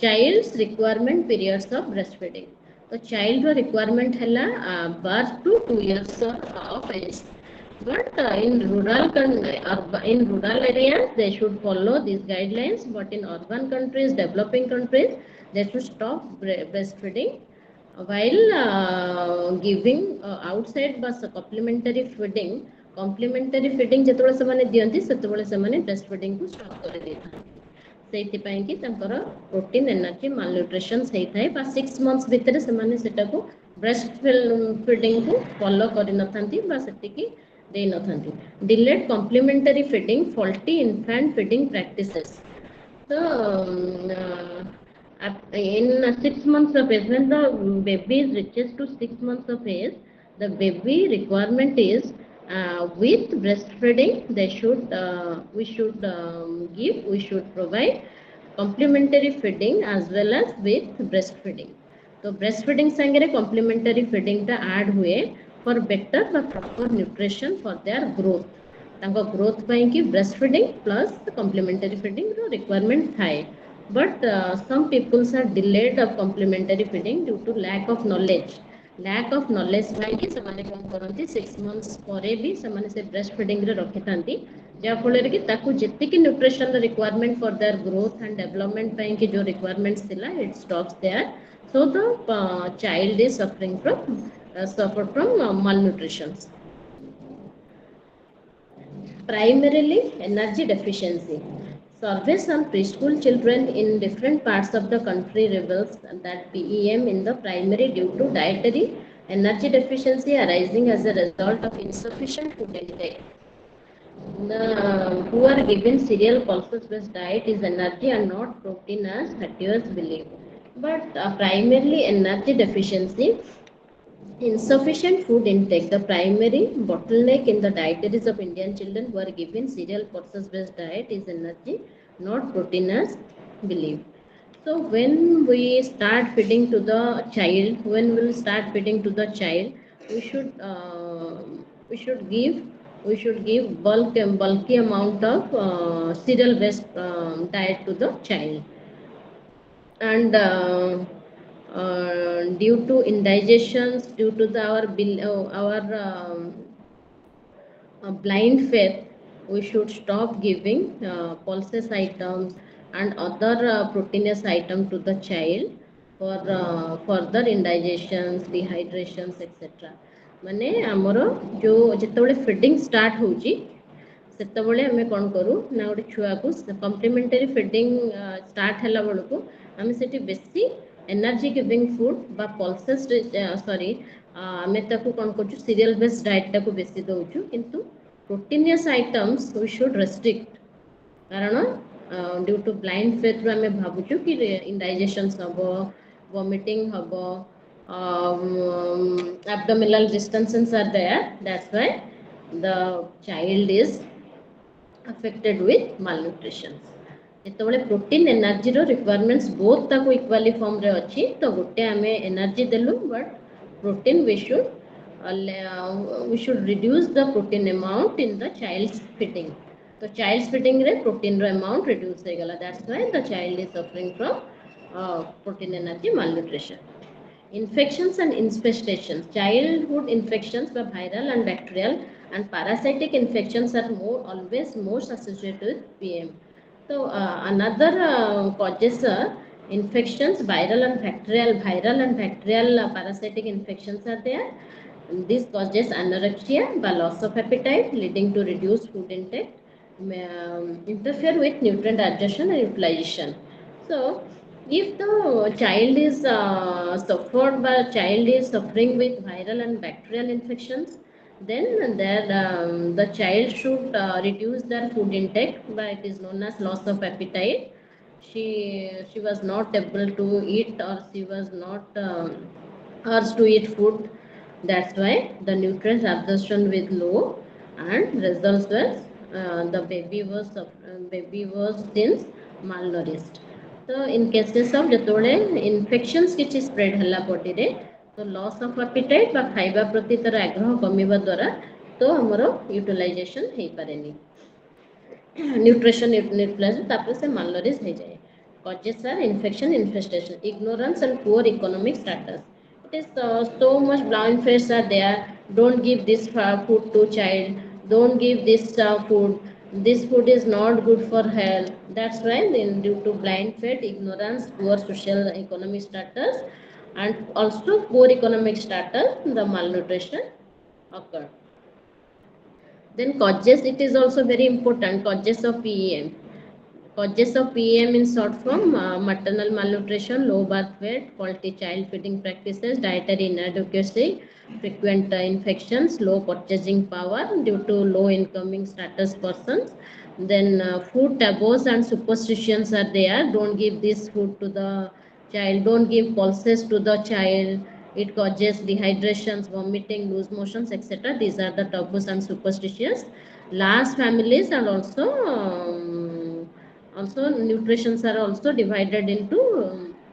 S1: child's requirement periods of breastfeeding. The child requirement hella birth to 2 years of age. But in rural areas, they should follow these guidelines. But in urban countries, developing countries, they should stop breastfeeding while giving outside but complementary feeding ଯେତେବେଳେ ସେମାନେ ଦିଅନ୍ତି ସେତେବେଳେ ସେମାନେ breast feeding କୁ stop କରିଦେଇଥାନ୍ତି। ସେଇଥିପାଇଁ କି ତାଙ୍କର ପ୍ରୋଟିନ୍ ଏନର୍ଜି ମାଲନ୍ୟୁଟ୍ରିସନ୍ ହେଇଥାଏ ବା 6 months ଭିତରେ ସେମାନେ ସେଟାକୁ breast feeding କୁ ଫଲୋ କରିନଥାନ୍ତି ବା ସେତିକି ଦେଇନଥାନ୍ତି। Delayed complementary feeding, faulty infant feeding practices. So in 6 months of age, when the baby reaches to 6 months of age, the baby requirement is with breastfeeding. We should provide complementary feeding as well as with breastfeeding. So breastfeeding sangere complementary feeding ta add हुए for better the proper nutrition for their growth. ତାଙ୍କ growth ପାଇଁ କି breastfeeding plus complementary feeding ର requirement ଥାଏ. But some people are delayed of complementary feeding due to lack of knowledge. Lack of knowledge ପାଇଁ କି ସେମାନେ କ'ଣ କରନ୍ତି 6 months ପରେ ବି ସେମାନେ ସେ breastfeeding ରେ ରଖିଥାନ୍ତି ଯାହାଫଳରେ କି ତାକୁ ଯେତିକି ନ୍ୟୁଟ୍ରିସନର requirement for their growth and development ପାଇଁ କି ଯେଉଁ ରିକ୍ୱାରମେଣ୍ଟସ୍ ଥିଲା it stops their so the child is suffering from suffer from malnutrition. Primarily energy deficiency. Surveys on preschool children in different parts of the country reveals that PEM in the primary due to dietary energy deficiency arising as a result of insufficient food intake. The who are given cereal pulses based diet is energy and not protein as adherents believe. But primarily energy deficiency, insufficient food intake, the primary bottleneck in the dietaries of Indian children who are given cereal pulses based diet is energy, not protein as believed. So when we start feeding to the child, when we'll start feeding to the child, we should we should give we should give bulky amount of cereal based diet to the child. And due to indigestions, due to our blind faith, we should stop giving pulses items and other proteinous item to the child for further indigestions, dehydrations, etc. ମାନେ ଆମର ଯେଉଁ ଯେତେବେଳେ feeding start ହେଉଛି ସେତେବେଳେ ଆମେ କ'ଣ କରୁ ନା ଗୋଟେ ଛୁଆକୁ କମ୍ପ୍ଲିମେଣ୍ଟାରୀ ଫିଡ଼ିଂ ଷ୍ଟାର୍ଟ ହେଲା ବେଳକୁ ଆମେ ସେଠି ବେଶୀ ଏନର୍ଜି ଗିଭିଂ ଫୁଡ୍ ବା ପଲ୍ସେସ୍ ସରି ଆମେ ତାକୁ କ'ଣ କରୁଛୁ ସିରିଏଲ୍ ବେସ୍ଡ ଡାଏଟ୍ଟାକୁ ବେଶୀ ଦେଉଛୁ କିନ୍ତୁ ପ୍ରୋଟିନିୟସ୍ ଆଇଟମ୍ସ वी शुड रेस्ट्रिक्ट କାରଣ ड्यू टू ब्लाइंड फेथ्रु आमे भाबुछु कि इंडाइजेशंस हबो वॉमिटिंग हबो abdominal distensions are there, that's why the child is affected with malnutrition. ଯେତେବେଳେ ପ୍ରୋଟିନ୍ ଏନର୍ଜିର ରିକ୍ୱାରମେଣ୍ଟସ୍ ବୋଥ୍ ତାକୁ ଇକ୍ୱାଲି ଫର୍ମରେ ଅଛି ତ ଗୋଟେ ଆମେ ଏନର୍ଜି ଦେଲୁ but protein we should reduce the protein amount in the child's feeding. So child's feeding re protein ro amount reduce ho gala, that's why the child is suffering from protein energy malnutrition. Infections and infestations. Childhood infections were viral and bacterial and parasitic infections are always most associated with PM. So another causes infections, viral and bacterial parasitic infections are there. This causes anorexia by loss of appetite leading to reduced food intake, interfere with nutrient absorption and utilization. So if the child is suffering with viral and bacterial infections, then the child should reduce their food intake by it is known as loss of appetite. She was not able to eat or she was not urged to eat food. That's why the nutrient absorption was low and results was the baby was since malnourished. So in cases of ଯେତେବେଳେ infections କିଛି spread ହେଲା bodyରେ ତ loss of appetite ବା ଖାଇବା ପ୍ରତି ତାର ଆଗ୍ରହ କମିବା ଦ୍ୱାରା ତ ଆମର utilization ହେଇପାରେନି, nutrition utilization ତାପରେ ସେ malnourished ହେଇଯାଏ. Causes are infection, infestation, ignorance and poor economic status. It is so much blind faith are there. Don't give this food to child. Don't give this food. This food is not good for health. That's why then due to blind faith, ignorance, poor social economic status, and also poor economic status, the malnutrition occur. Then causes, it is also very important, causes of PEM. Causes of PEM in short form, maternal malnutrition, low birth weight, faulty child feeding practices, dietary inadequacy, frequent infections, low purchasing power due to low incoming status persons. Then food taboos and superstitions are there. Don't give this food to the child, don't give pulses to the child, it causes dehydrations, vomiting, loose motions, etc. These are the taboos and superstitions. Large families and also nutritions are also divided into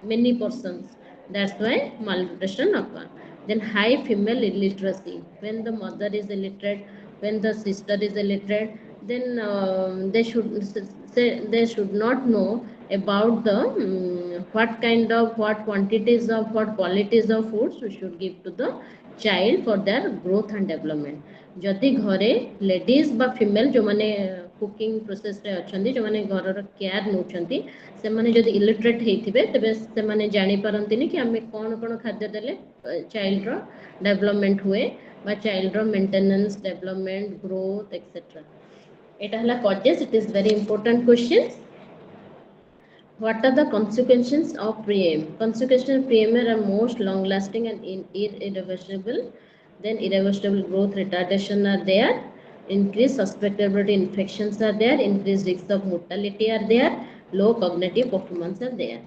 S1: many portions. That's why malnutrition occurs. Then high female illiteracy. When the mother is illiterate, when the sister is illiterate, then they should not know about the what quantities of what qualities of foods we should give to the child for their growth and development. जदि घरे ladies बा female जो माने cooking process रे अछंती जो माने घर रो care नउछंती से माने जदि इलिटरेट हेथिबे तबे से माने जानि पारंतिनी कि हमें कोन कोन खाद्य देले चाइल्ड रो डेवलपमेंट हुए बा चाइल्ड रो मेंटेनेंस डेवलपमेंट ग्रोथ एक्सेट्रा एटा हला causes it is very important question What are the consequences of pre-aim? Consequences of pre-aim are most long-lasting and irreversible. Then irreversible growth retardation are there. Increased susceptibility infections are there. Increased risks of mortality are there. Low cognitive performance are there.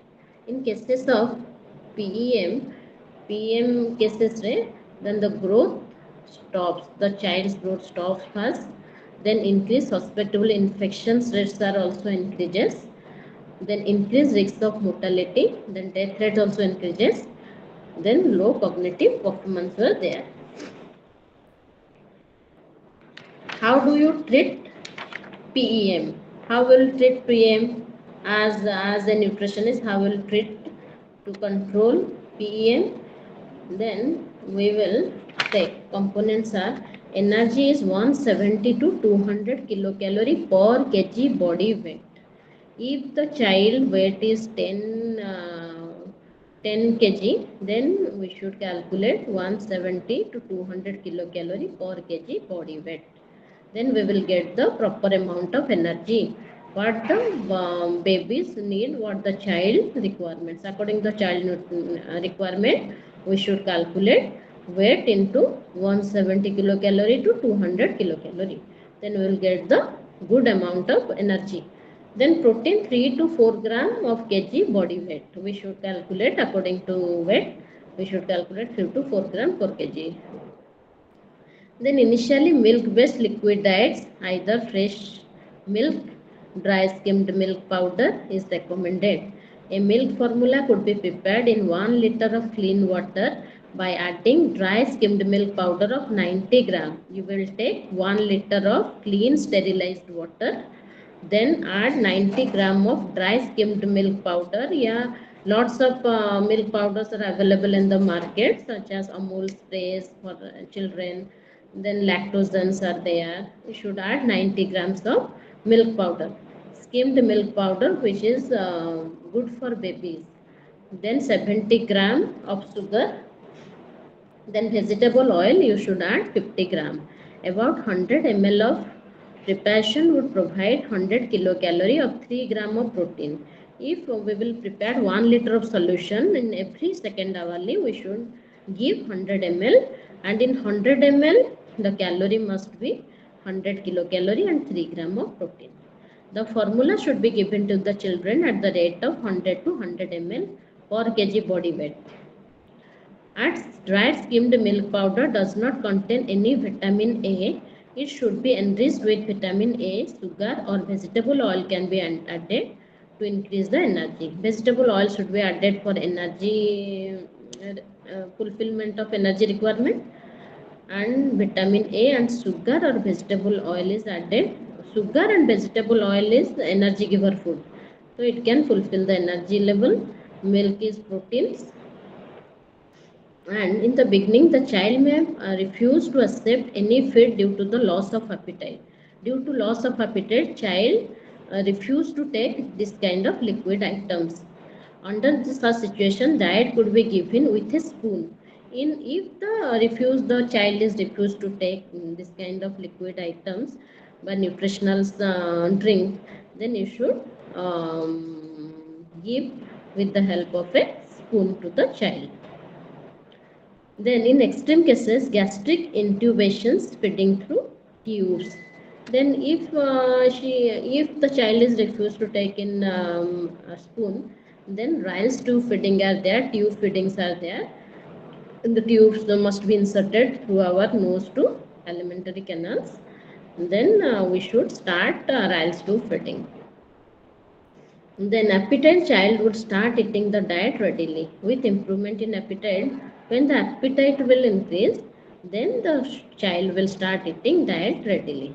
S1: In cases of PEM cases, then the growth stops. The child's growth stops first. Then increased susceptible infections rates are also increases, then increased risk of mortality, then death rate also increases, then low cognitive performance were there. How do you treat PEM? How will treat PEM as a nutritionist? How will treat to control PEM? Then we will take components are energy is 170 to 200 kilocalorie per kg body weight. If the child weight is 10 kg, then we should calculate 170 to 200 kilocalorie per kg body weight. Then we will get the proper amount of energy. What the babies need, what the child requirements. According to the child requirement, we should calculate weight into 170 kilocalorie to 200 kilocalorie. Then we will get the good amount of energy. Then protein 3 to 4 gram of kg body weight. We should calculate according to weight. We should calculate 3 to 4 gram per kg. Then initially milk-based liquid diets, either fresh milk, dry skimmed milk powder is recommended. A milk formula could be prepared in 1 liter of clean water by adding dry skimmed milk powder of 90 gram. You will take 1 liter of clean sterilized water, then add 90 gram of dry skimmed milk powder. Yeah, lots of milk powders are available in the market, such as Amul sprays for children, then lactosans are there. We should add 90 grams of milk powder, skimmed milk powder, which is good for babies. Then 70 gram of sugar. Then vegetable oil you should add 50 gram. About 100 ml of preparation would provide 100 kilocalorie of 3 gram of protein. If we will prepare 1 liter of solution in every second hourly, we should give 100 ml, and in 100 ml the calorie must be 100 kilocalorie and 3 gram of protein. The formula should be given to the children at the rate of 100 to 100 ml per kg body weight. As dried skimmed milk powder does not contain any vitamin A, it should be enriched with vitamin A, sugar or vegetable oil can be added to increase the energy. Vegetable oil should be added for energy fulfillment of energy requirement, and vitamin A and sugar or vegetable oil is added. Sugar and vegetable oil is the energy giver food, so it can fulfill the energy level. Milk is proteins, and in the beginning the child may refuse to accept any feed due to the loss of appetite. Due to loss of appetite, child refuse to take this kind of liquid items. Under such situation, diet could be given with a spoon. In if the child is refused to take this kind of liquid items by nutritional drink, then you should give with the help of a spoon to the child. Then in extreme cases, gastric intubations, feeding through tubes. Then if the child is refused to take in a spoon, then Ryle's tube feeding are there, tube feedings are there. And the tubes must be inserted through our nose to alimentary canals. Then we should start Ryle's tube feeding. Then appetite, child would start eating the diet readily. With improvement in appetite, when the appetite will increase, then the child will start eating diet readily.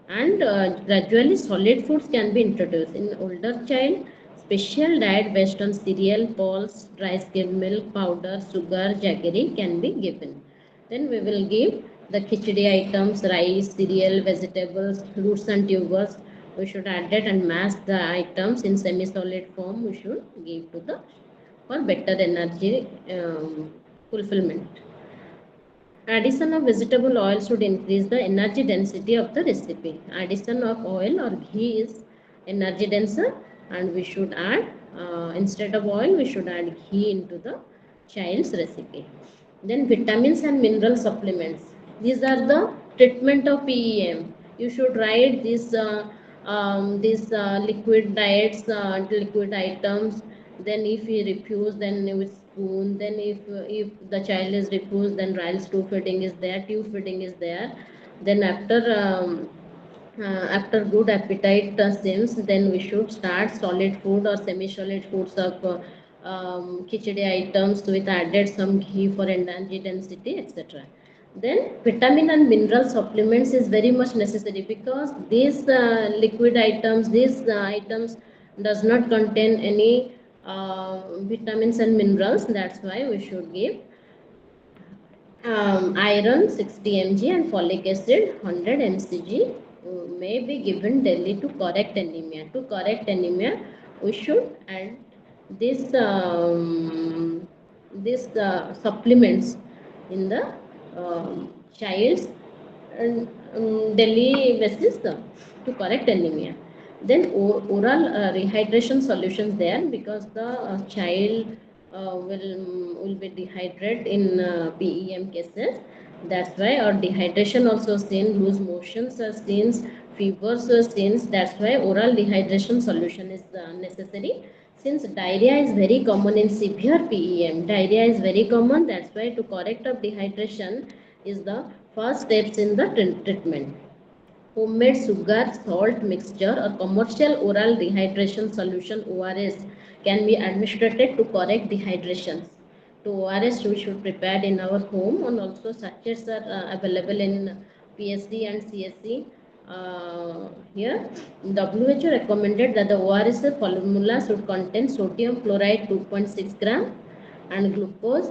S1: And gradually solid foods can be introduced. In older child, special diet based on cereal, pulse, dry skimmed milk, powder, sugar, jaggery can be given. Then we will give the khichdi items, rice, cereal, vegetables, roots and tubers, we should add it and mask the items in semi-solid form. We should give to the for better energy fulfillment. Addition of vegetable oil should increase the energy density of the recipe. Addition of oil or ghee is energy denser, and we should add instead of oil we should add ghee into the child's recipe. Then vitamins and mineral supplements. These are the treatment of PEM. You should write these liquid diets, liquid items. Then if he refuse, then with spoon. Then if the child is refused, then rice tube feeding is there, tube feeding is there. Then after good appetite seems, then we should start solid food or semi-solid foods of khichdi items with added some ghee for energy density, etc. Then vitamin and mineral supplements is very much necessary because these liquid items, these items does not contain any vitamins and minerals. That's why we should give iron 60 mg and folic acid 100 mcg may be given daily to correct anemia. To correct anemia, we should add this supplements in the child's daily basis to correct anemia. Then oral rehydration solutions there because the child will be dehydrated in PEM cases. That's why, or dehydration also seen, loose motions are seen, fevers are seen. That's why oral dehydration solution is necessary. Since diarrhea is very common in severe PEM, diarrhea is very common. That's why to correct of dehydration is the first steps in the treatment. Homemade sugar salt mixture or commercial oral dehydration solution ORS can be administered to correct dehydrations. To ORS we should prepare in our home, and also sachets are available in PSC and CSC. Here WHO recommended that the ORS formula should contain sodium chloride 2.6 gram and glucose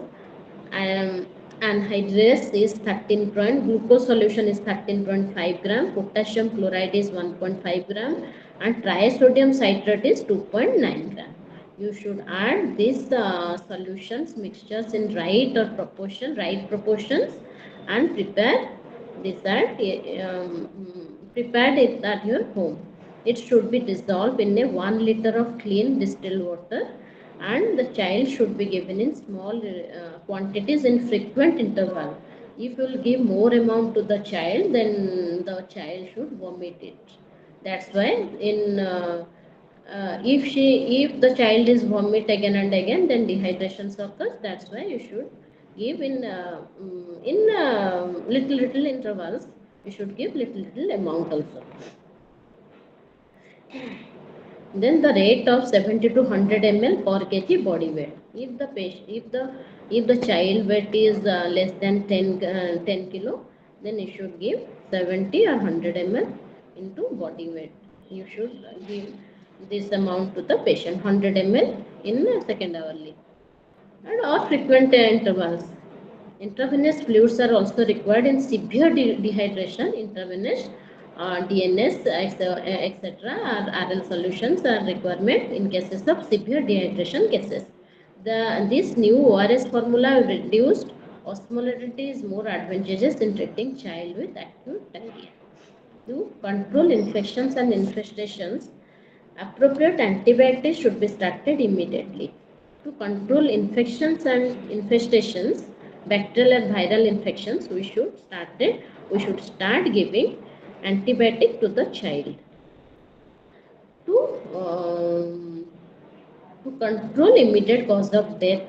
S1: anhydrase is 13 point, glucose solution is 13.5 gram, potassium chloride is 1.5 gram, and triasodium citrate is 2.9 gram. You should add these solutions mixtures in right proportions, and prepared it at your home. It should be dissolved in a 1 liter of clean distilled water, and the child should be given in small quantities in frequent interval. If you will give more amount to the child, then the child should vomit it. That's why if the child is vomit again and again, then dehydration occurs. That's why you should give in little intervals. You should give little amount also. Then the rate of 70 to 100 ml per kg body weight. If the child weight is less than 10 kilo, then you should give 70 or 100 ml into body weight. You should give this amount to the patient, 100 ml in second hourly, and or frequent intervals. Intravenous fluids are also required in severe dehydration. Intravenous DNS, etc. RL solutions are requirement in cases of severe dehydration cases. This new ORS formula reduced osmolarity is more advantageous in treating child with acute diarrhea. To control infections and infestations, appropriate antibiotics should be started immediately. To control infections and infestations, bacterial and viral infections, we should start giving antibiotic to the child. To control immediate cause of death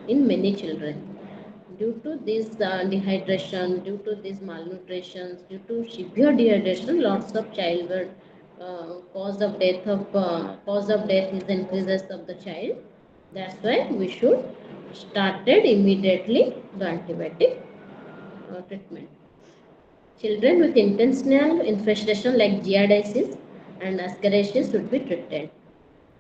S1: in many children. Due to this dehydration, due to this malnutrition, due to severe dehydration, lots of childbirth cause of death is increases of the child. That's why we should started immediately the antibiotic treatment. Children with intestinal infestation like giardiasis and ascariasis should be treated.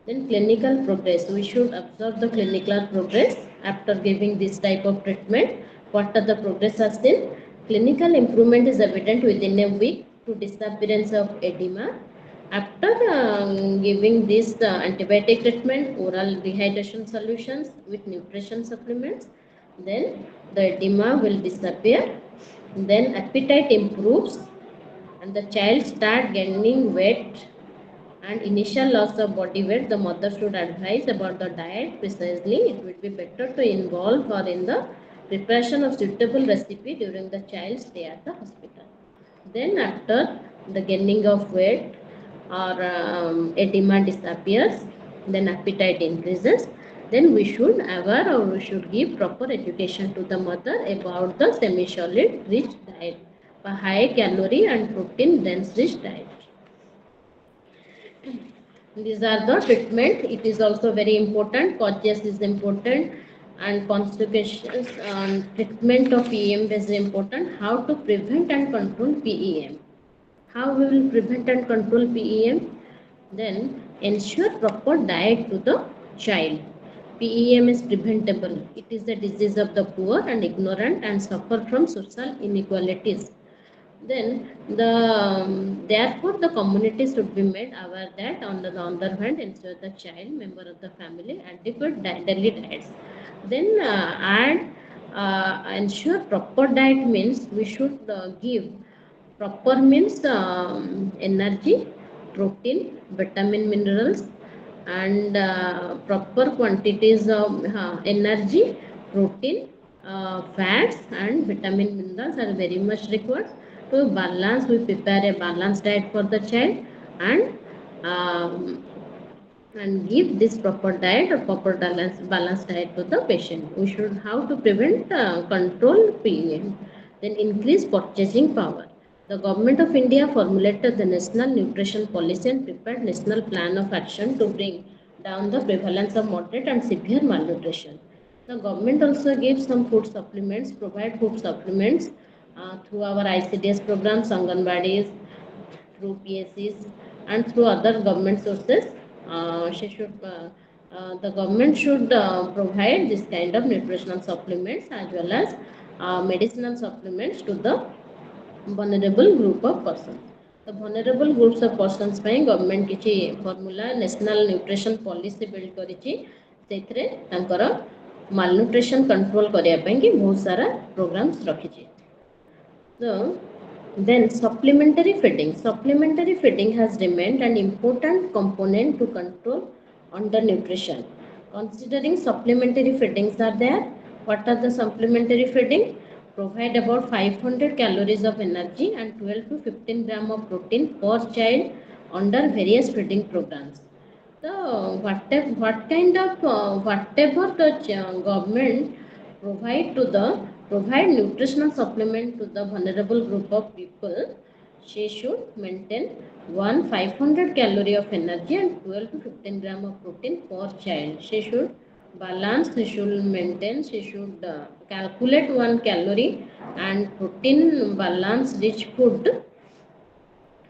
S1: Then clinical progress. We should observe the clinical progress after giving this type of treatment. What are the progress are seen? Clinical improvement is evident within a week to disappearance of edema After giving this antibiotic treatment, oral dehydration solutions with nutrition supplements, then the edema will disappear. Then appetite improves and the child start gaining weight and initial loss of body weight. The mother should advise about the diet precisely. It would be better to involve her in the preparation of suitable recipe during the child's stay at the hospital. Then after the gaining of weight or edema disappears, then appetite increases, then we should aware or we should give proper education to the mother about the semi-solid rich diet, a high calorie and protein dense rich diet. These are the treatment. It is also very important. Causes is important and consequences. Treatment of PEM is important. How to prevent and control PEM. How we will prevent and control PEM? Then ensure proper diet to the child. PEM is preventable. It is the disease of the poor and ignorant and suffer from social inequalities. Then therefore the community should be made aware that on the other hand ensure the child member of the family adequate daily diets. Then add ensure proper diet means we should give proper means energy, protein, vitamin, minerals, and proper quantities of energy, protein, fats, and vitamin minerals are very much required to balance. We prepare a balanced diet for the child and um, and give this proper diet or proper balanced diet to the patient. We should how to prevent control PEM. Then increase purchasing power. The government of India formulated the National Nutrition Policy and prepared National Plan of Action to bring down the prevalence of moderate and severe malnutrition. The government also gives some food supplements, provide food supplements through our ICDS programs, Anganwadis, through PSCs, and through other government sources. The government should provide this kind of nutritional supplements as well as medicinal supplements to the vulnerable group of persons. The vulnerable groups of persons ପାଇଁ government କିଛି formula national nutrition policy build କରିଛି ସେଥିରେ ତାଙ୍କର malnutrition control କରିବା ପାଇଁ କି ବହୁତ ସାରା ପ୍ରୋଗ୍ରାମ୍ସ ରଖିଛି. So then supplementary feeding. Supplementary feeding has remained an important component to control undernutrition. Considering supplementary feedings are there, what are the supplementary feeding? Provide about 500 calories of energy and 12 to 15 gram of protein per child under various feeding programs. So whatever the government provide nutritional supplement to the vulnerable group of people, she should maintain 500 calorie of energy and 12 to 15 gram of protein per child. She should balance, she should maintain, she should calculate 1 calorie and protein balance rich food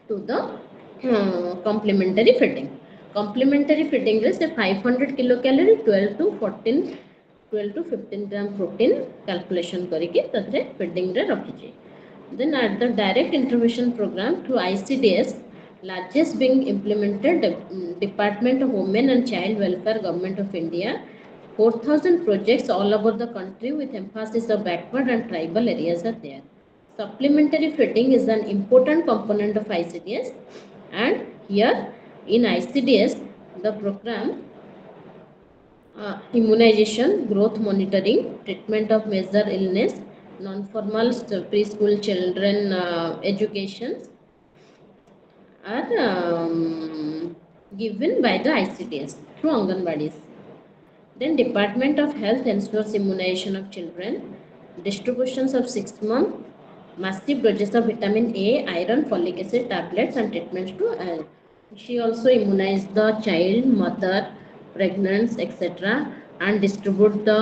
S1: to the complementary feeding. Complementary feeding is a 500 kilocalorie, 12 to 15 gram protein calculation करके तथे feeding रे रखिजे. Then at the direct intervention program through ICDS, largest being implemented Department of Women and Child Welfare, Government of India, 4,000 projects all over the country with emphasis of backward and tribal areas are there. Supplementary feeding is an important component of ICDS, and here in ICDS the program immunization, growth monitoring, treatment of major illness, non-formal preschool children education are given by the ICDS through Anganwadis. Then Department of Health ensures immunization of children, distributions of 6-month, massive doses of vitamin A, iron, folic acid tablets and treatments to she also immunized the child, mother, pregnant, etc. and distribute the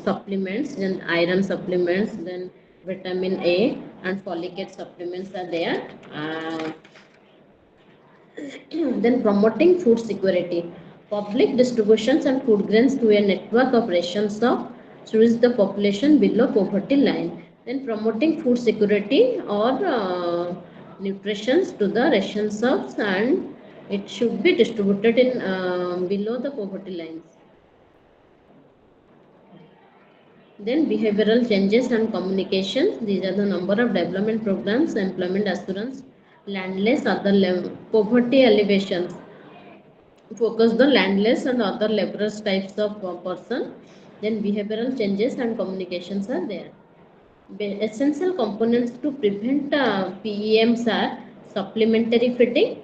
S1: supplements, then iron supplements, then vitamin A and folic acid supplements are there. Then promoting food security. Public distributions and food grains to a network of rations of reach the population below poverty line. Then promoting food security or nutrition to the ration serves, and it should be distributed in below the poverty lines. Then behavioral changes and communications. These are the number of development programs, employment assurance, landless, other poverty alleviations. Focus the landless and other laborers types of person. Then behavioral changes and communications are there. Essential components to prevent PEMs are supplementary feeding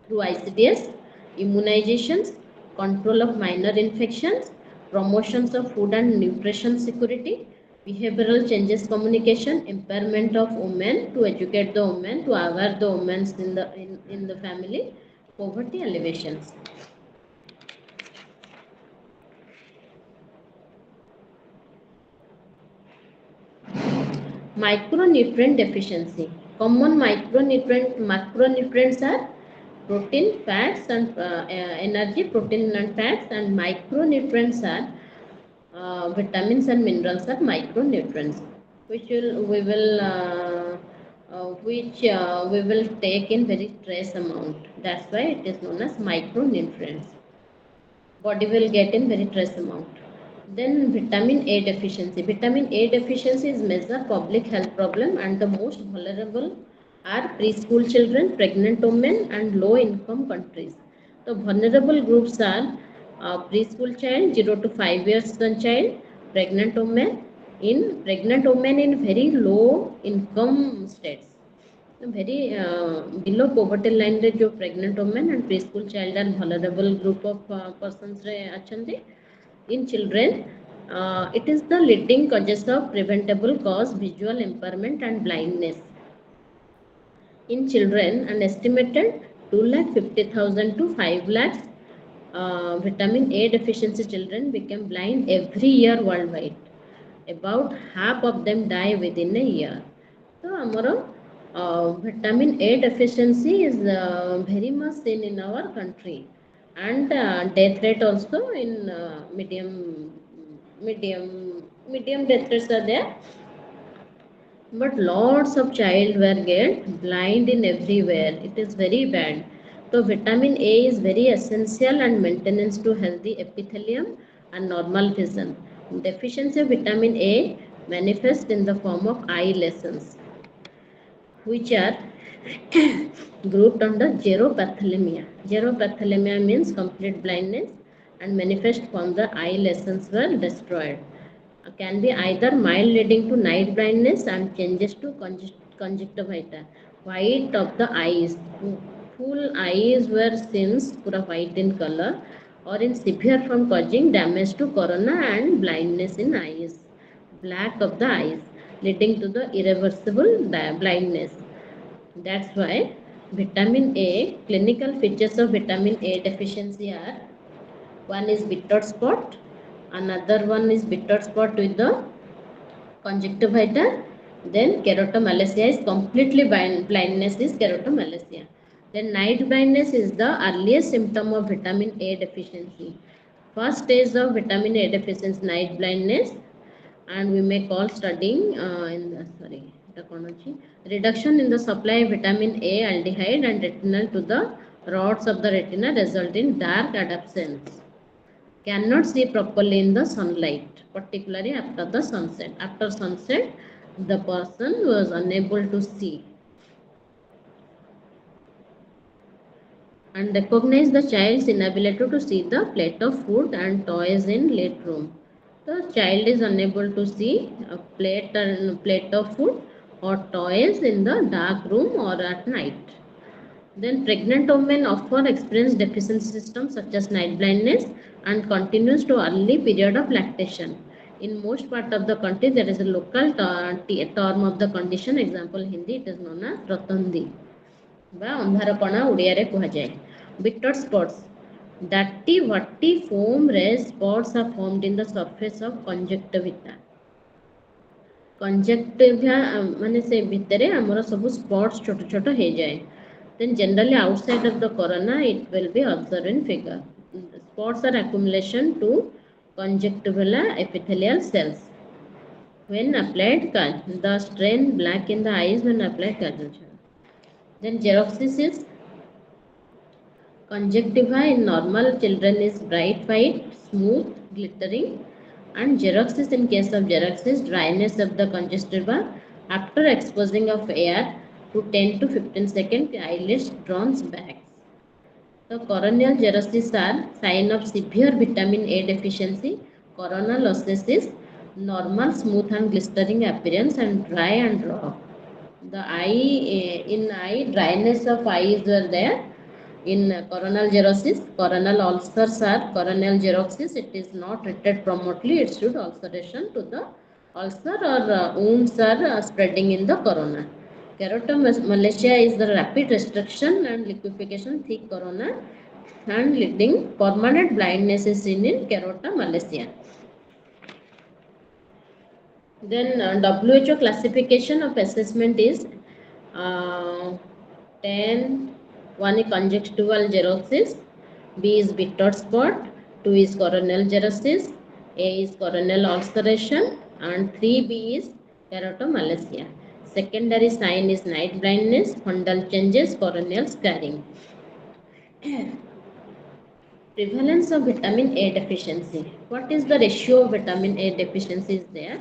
S1: through ICDS, immunizations, control of minor infections, promotions of food and nutrition security, behavioral changes communication, empowerment of women to educate the women, to aware the women in the family, poverty alleviations. Micronutrient deficiency. Common macronutrients are protein, fats, and energy, protein and fats, and micronutrients are vitamins and minerals are micronutrients, which we will take in very trace amount. That's why it is known as micronutrients. Body will get in very trace amount. Then vitamin A deficiency. Vitamin A deficiency is major public health problem, and the most vulnerable are preschool children, pregnant women, and low income countries. The vulnerable groups are preschool child 0 to 5 years child, pregnant women in very low income states. Very below poverty line रे जो pregnant women and preschool child and vulnerable group of persons रे अछंती. In children, it is the leading causes of preventable cause visual impairment and blindness. In children, an estimated 250,000 to 5 lakhs vitamin A deficiency children become blind every year worldwide. About half of them die within a year. So, amaro vitamin A deficiency is very much seen in our country, and death rate also in medium death rates are there, but lots of child were get blind in everywhere. It is very bad. So vitamin A is very essential and maintenance to healthy epithelium and normal vision. Deficiency of vitamin A manifests in the form of eye lesions, which are grouped under xerophthalmia. Xerophthalmia means complete blindness, and manifest from the eye lesions were destroyed. Can be either mild leading to night blindness and changes to conjunctivitis. White of the eyes, full eyes were seen pura white in color, or in severe form causing damage to cornea and blindness in eyes. Black of the eyes leading to the irreversible blindness. That's why vitamin A, clinical features of vitamin A deficiency are: one is bitter spot, another one is bitter spot with the conjunctivitis, then keratomalacia is completely blindness is keratomalacia. Then night blindness is the earliest symptom of vitamin A deficiency. First stage of vitamin A deficiency, night blindness, and we may call studying reduction in the supply of vitamin A aldehyde and retinal to the rods of the retina result in dark adaptations. Cannot see properly in the sunlight, particularly after the sunset. After sunset, the person was unable to see. And recognize the child's inability to see the plate of food and toys in late room. The child is unable to see a plate of food or toys in the dark room or at night. Then pregnant women often experience deficiency symptoms such as night blindness and continues to early period of lactation. In most part of the country, there is a local term of the condition. Example, Hindi, it is known as Ratandi. ଅନ୍ଧାରପଣା ଓଡ଼ିଆରେ କୁହାଯାଏ. Bitter spots, dirty watty foam red spots are formed in the surface of conjunctiva. Conjunctiva ମାନେ ସେ ଭିତରେ ଆମର ସବୁ spots ଛୋଟ ଛୋଟ ହେଇଯାଏ. Then generally outside of the corona, it will be observed in figure. Spots are accumulation to conjunctival epithelial cells. When applied, the strain black in the eyes when applied kajal. Then xeroxis conjunctiva in normal children is bright white, smooth, glittering, and xeroxis in case of xeroxis dryness of the conjunctiva after exposing of air to 10 to 15 seconds eyelids drawn back. The coronal xerosis are sign of severe vitamin A deficiency, coronal ossesis, normal smooth and glistering appearance, and dry and raw. The eye in eye dryness of eyes were there in coronal xerosis. Coronal ulcers are coronal xerosis. It is not treated promptly. It should ulceration to the ulcer or wounds are spreading in the corona. Keratomalacia is the rapid restriction and liquefaction thick corona and leading permanent blindness is seen in keratomalacia. Then WHO classification of assessment is uh, 10. 1 is conjunctival xerosis, B is bitter spot, 2 is coronal xerosis, A is coronal ulceration, and 3B is keratomalacia. Secondary sign is night blindness, fundal changes, corneal scarring. Prevalence of vitamin A deficiency. What is the ratio of vitamin A deficiency is there?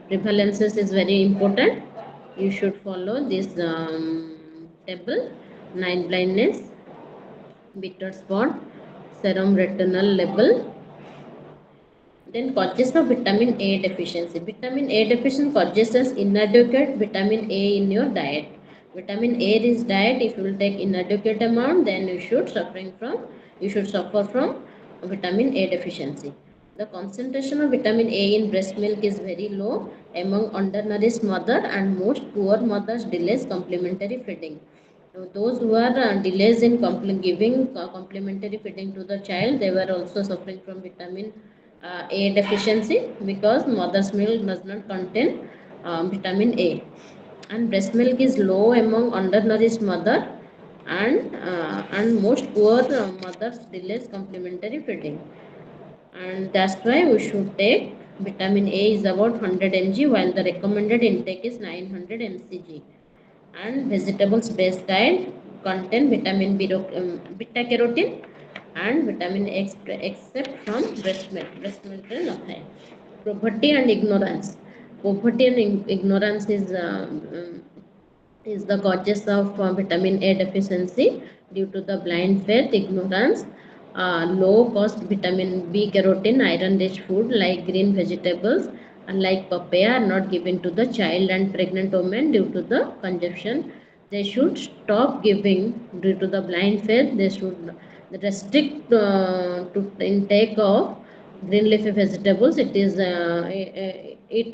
S1: Prevalences is very important. You should follow this table. Night blindness, bitter spot, serum retinal level. Then causes of vitamin A deficiency. Vitamin A deficiency causes inadequate vitamin A in your diet. Vitamin A is diet. If you will take inadequate amount, then you should suffer from vitamin A deficiency. The concentration of vitamin A in breast milk is very low among undernourished mother, and most poor mothers delays complementary feeding. Those who are delays in giving complementary feeding to the child, they were also suffering from vitamin A deficiency because mother's milk does not contain vitamin A. And breast milk is low among undernourished mother, and most poor mothers delays complementary feeding. And that's why we should take vitamin A is about 100 mg while the recommended intake is 900 mcg. And vegetables based diet contain vitamin beta carotene and vitamin X except from breast milk. Breast milk is not high. Poverty and ignorance. Poverty and ignorance is the causes of vitamin A deficiency due to the blind faith, ignorance, low cost vitamin B carotene, iron rich food like green vegetables and like papaya are not given to the child and pregnant women due to the consumption. They should stop giving due to the blind faith. They should restrict to intake of green leafy vegetables. It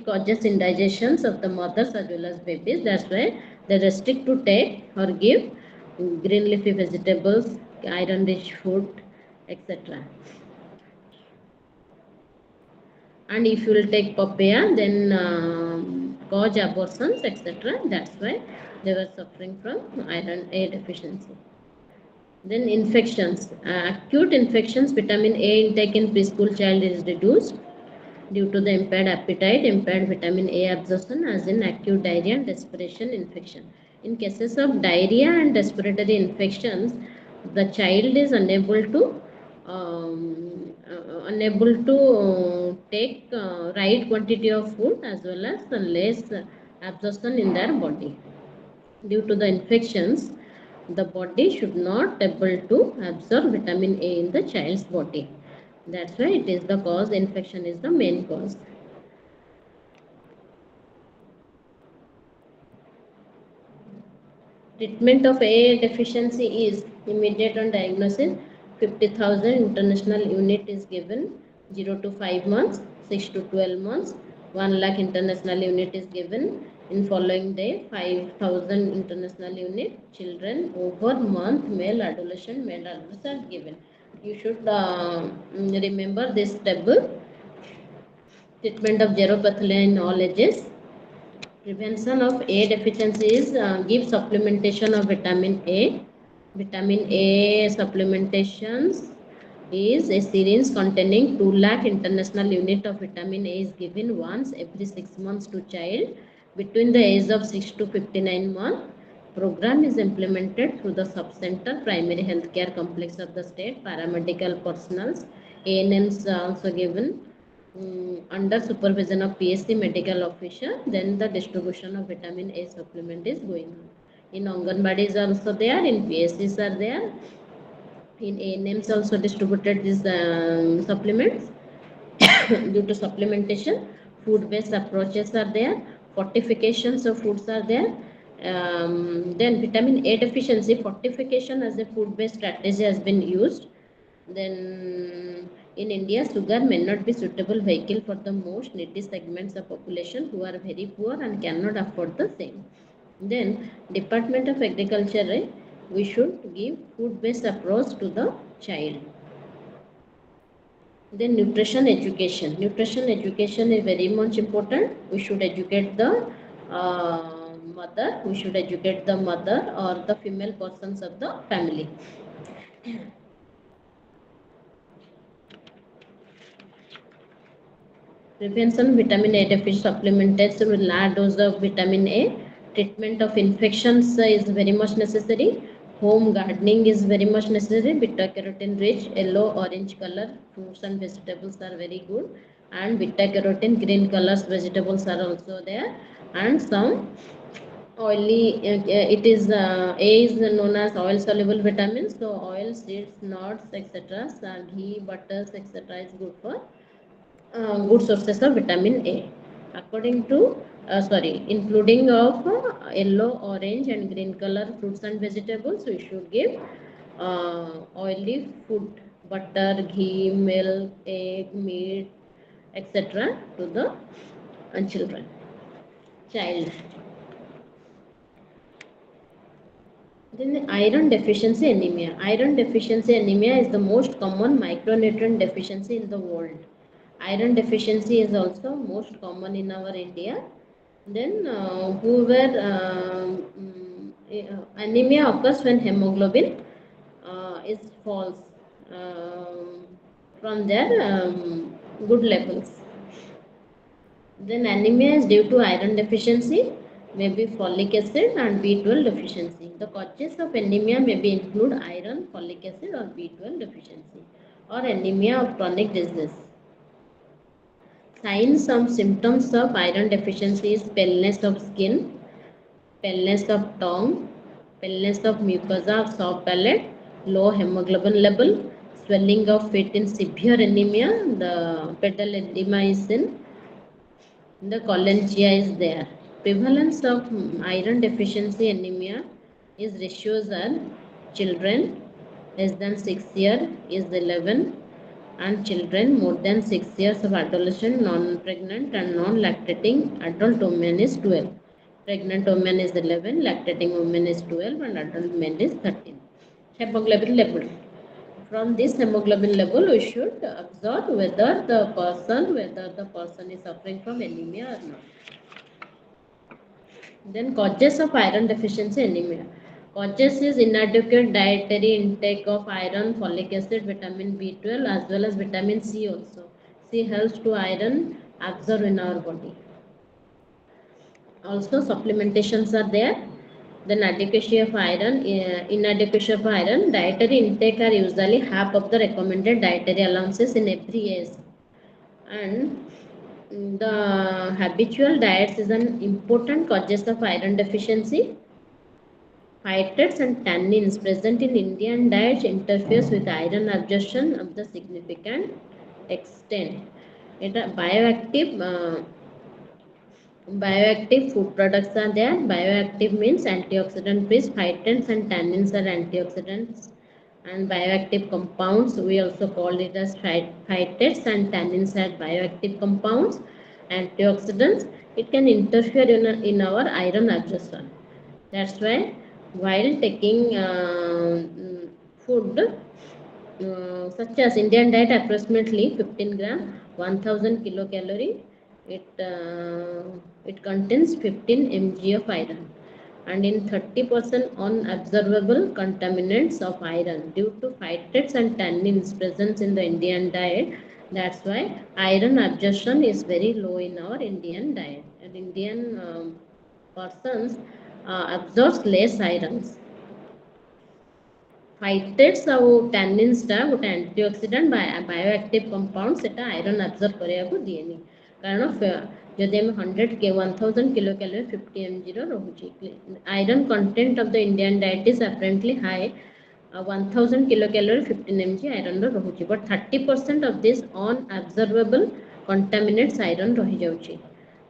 S1: causes indigestions of the mothers as well as babies. That's why they restrict to take or give green leafy vegetables, iron rich food, etc. And if you will take papaya, then cause abortions, etc. That's why they were suffering from iron A deficiency. Then infections. Acute infections, vitamin A intake in preschool child is reduced due to the impaired appetite, impaired vitamin A absorption, as in acute diarrhea and respiration infection. In cases of diarrhea and respiratory infections, the child is unable to take right quantity of food as well as less absorption in their body. Due to the infections, the body should not able to absorb vitamin A in the child's body. That's why it is the cause. Infection is the main cause. Treatment of A deficiency is immediate on diagnosis. 50,000 international unit is given 0 to 5 months, 6 to 12 months. 1 lakh international unit is given in following day. 5,000 international unit children over month, male adolescent given. You should remember this table. Treatment of geropathy in all ages. Prevention of A deficiency is give supplementation of vitamin A. Vitamin A supplementations is a syringe containing 2 lakh international unit of vitamin A is given once every 6 months to child between the age of 6 to 59 months. program is implemented through the sub-center primary healthcare complex of the state. Paramedical personnel, ANMs are also given under supervision of PSC medical officer. Then the distribution of vitamin A supplement is going on. In Anganwadi is also there, in PSCs are there, in ANMs also distributed these supplements. Due to supplementation, food-based approaches are there, fortifications of foods are there. Then vitamin A deficiency, fortification as a food-based strategy has been used. Then in India, sugar may not be suitable vehicle for the most needy segments of population who are very poor and cannot afford the same. Then Department of Agriculture, we should give food-based approach to the child. Then nutrition education. Nutrition education is very much important. We should educate the mother. We should educate the mother or the female persons of the family. Prevention vitamin A deficiency supplementation with large dose of vitamin A. Treatment of infections is very much necessary. Home gardening is very much necessary. Beta carotene rich yellow orange color fruits and vegetables are very good, and beta carotene green colors vegetables are also there, and some oily it is A is known as oil soluble vitamins, so oil, seeds, nuts, etc., ghee, butters, etc., is good for good sources of vitamin A. According to, including of yellow, orange, and green color fruits and vegetables, we should give oily food, butter, ghee, milk, egg, meat, etc. to the child. Then the iron deficiency anemia. Iron deficiency anemia is the most common micronutrient deficiency in the world. Iron deficiency is also most common in our India. Then anemia occurs when hemoglobin is false from their good levels. Then anemia is due to iron deficiency, maybe folic acid and B12 deficiency. The causes of anemia may be include iron, folic acid or B12 deficiency, or anemia of chronic disease. Signs and symptoms of iron deficiency is paleness of skin, paleness of tongue, paleness of mucosa of soft palate, low hemoglobin level, swelling of feet in severe anemia, the pedal edema is in the cholangia is there. Prevalence of iron deficiency anemia is ratios are children less than 6 years is 11, and children more than 6 years of adolescent, non-pregnant and non-lactating adult women is 12. Pregnant women is 11, lactating women is 12, and adult men is 13. Hemoglobin level. From this hemoglobin level, we should observe whether the person is suffering from anemia or not. Then causes of iron deficiency anemia. Causes is inadequate dietary intake of iron, folic acid, vitamin B12 as well as vitamin C also. C helps to iron absorb in our body. Also supplementations are there. Then inadequacy of iron, dietary intake are usually half of the recommended dietary allowances in every age. And the habitual diets is an important causes of iron deficiency. Phytates and tannins present in Indian diet interferes with iron absorption of the significant extent. It bioactive food products are there. Bioactive means antioxidant rich. Phytates and tannins are antioxidants, and bioactive compounds, we also call it as phytates and tannins are bioactive compounds, antioxidants. It can interfere in our iron absorption. That's why while taking food such as Indian diet, approximately 15 gram, 1000 kilocalorie, it contains 15 mg of iron, and in 30% unobservable contaminants of iron due to phytates and tannins present in the Indian diet. That's why iron absorption is very low in our Indian diet. And Indian persons absorbs less irons. Phytates ଆଉ tannins ଟା ଗୋଟେ antioxidant bioactive compound, ସେଟା iron absorb କରିବାକୁ ଦିଏନି, କାରଣ ଯଦି ଆମେ 1000 kilo calorie 50 mg ର ରହୁଛି. Iron content of the Indian diet is apparently high, 1000 kilo calorie 15 mg iron ର ରହୁଛି, but 30% of this unabsorbable contaminates iron ରହିଯାଉଛି.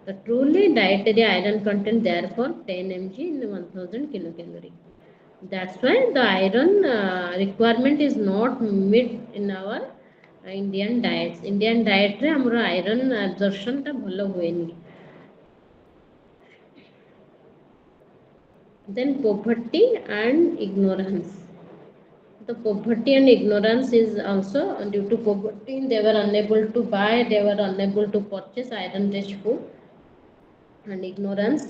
S1: The truly dietary iron content therefore 10 mg in 1000 kilocalorie. That's why the iron requirement is not met in our Indian diets. Indian diet रे हमरो iron absorption टा भलो हुएनी. Then poverty and ignorance. The poverty and ignorance is also due to poverty. They were unable to buy, they were unable to purchase iron rich food. And ignorance,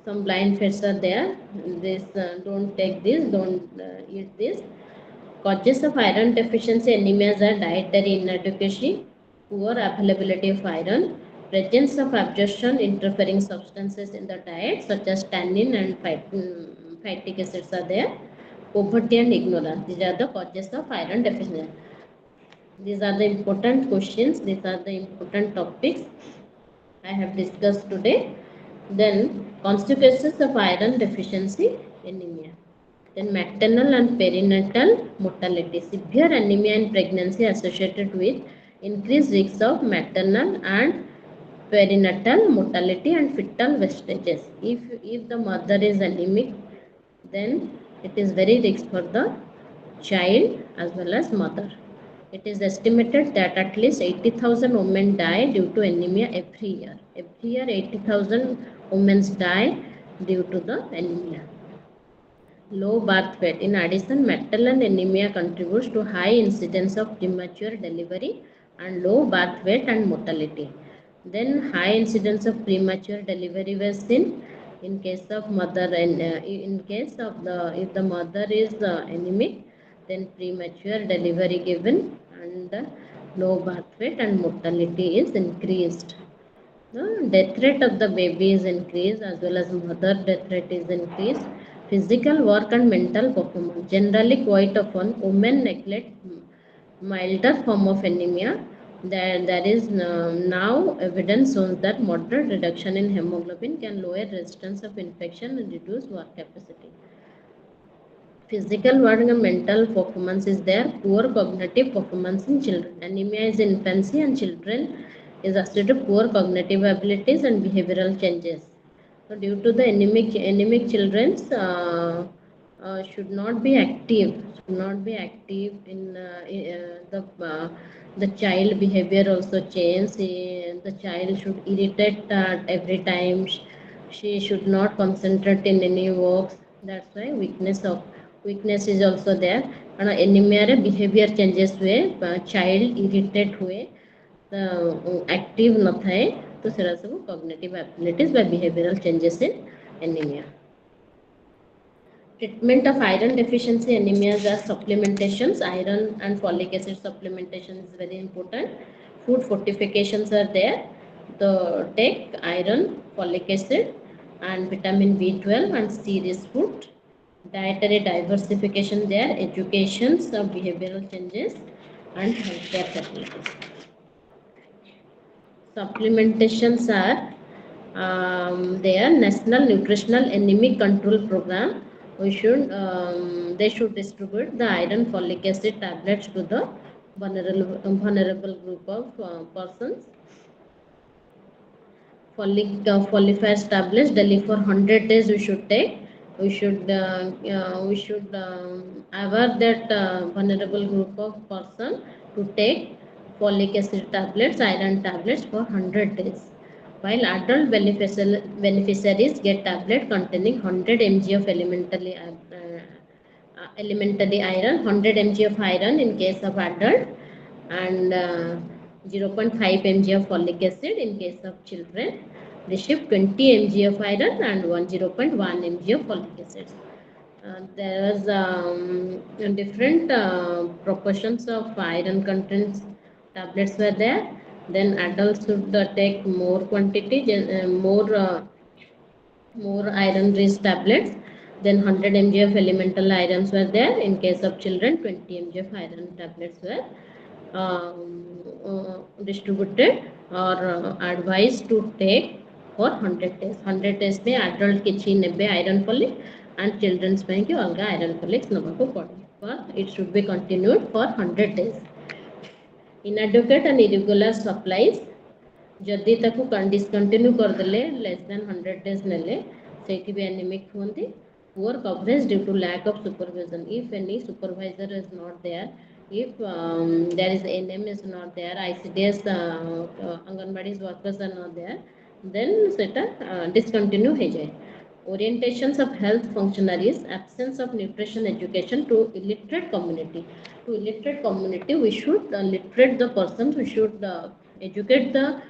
S1: some blind faiths are there. This don't take this, don't eat this. Causes of iron deficiency anemias are dietary inadequacy, poor availability of iron, presence of absorption interfering substances in the diet such as tannin and phytic acids are there. Poverty and ignorance, these are the causes of iron deficiency. These are the important questions, these are the important topics I have discussed today. Then consequences of iron deficiency anemia. Then maternal and perinatal mortality. Severe anemia in pregnancy associated with increased risks of maternal and perinatal mortality and fetal wastages. If the mother is anemic, then it is very risk for the child as well as mother. It is estimated that at least 80,000 women die due to anemia every year. Every year 80,000 women die due to the anemia. Low birth weight. In addition, maternal anemia contributes to high incidence of premature delivery and low birth weight and mortality. Then high incidence of premature delivery was seen in case of mother, and in case of if the mother is anemic, then premature delivery given and low birth weight and mortality is increased. The death rate of the baby is increased as well as mother death rate is increased. Physical work and mental performance. Generally, quite often, women neglect milder form of anemia. There is now evidence shows that moderate reduction in hemoglobin can lower resistance of infection and reduce work capacity. Physical work and mental performance is there. Poor cognitive performance in children. Anemia is in infancy and children is associated to poor cognitive abilities and behavioral changes. So due to the anemic children should not be active. Should not be active in the child behavior also change. The child should irritate every time. She should not concentrate in any works. That's why weakness is also there. And anemia रे behavior changes हुए, child irritate हुए, active न थाए, तो सेरा सब cognitive abilities by behavioral changes in anemia. Treatment of iron deficiency anemias are supplementations. Iron and folic acid supplementation is very important. Food fortifications are there. The take iron, folic acid, and vitamin B12 and series food. Dietary diversification there, educations of behavioral changes, and healthcare facilities. Supplementations are their National Nutritional Anemic Control Program. They should distribute the iron folic acid tablets to the vulnerable group of persons. Folifiers tablets daily for 100 days we should take. We should aware that vulnerable group of person to take folic acid tablets, iron tablets for 100 days. While adult beneficiaries get tablet containing 100 mg of elementary iron, 100 mg of iron in case of adult, and 0.5 mg of folic acid in case of children. Receive 20 mg of iron and 0.1 mg of folic acid. There is different proportions of iron contents tablets were there. Then adults should take more quantity, more more iron rich tablets. Then 100 mg of elemental irons were there. In case of children, 20 mg of iron tablets were distributed or advised to take for 100 days. 100 days में adult किछि नेबे iron folic and children's ପାଇଁ कि अलगा iron folic नबाको पड़े. But it should be continued for 100 days. Inadequate and irregular supplies जदि ताकू discontinue करदेले less than 100 days नेले सेठी भी एनीमिक होंदी. Poor coverage due to lack of supervision. If any supervisor is not there, if there is NM is not there, ICDS Anganwadi workers are not there, then seta discontinue हो जाए. Orientations of health functionaries, absence of nutrition education to illiterate community. To illiterate community, we should literate the persons, we should educate the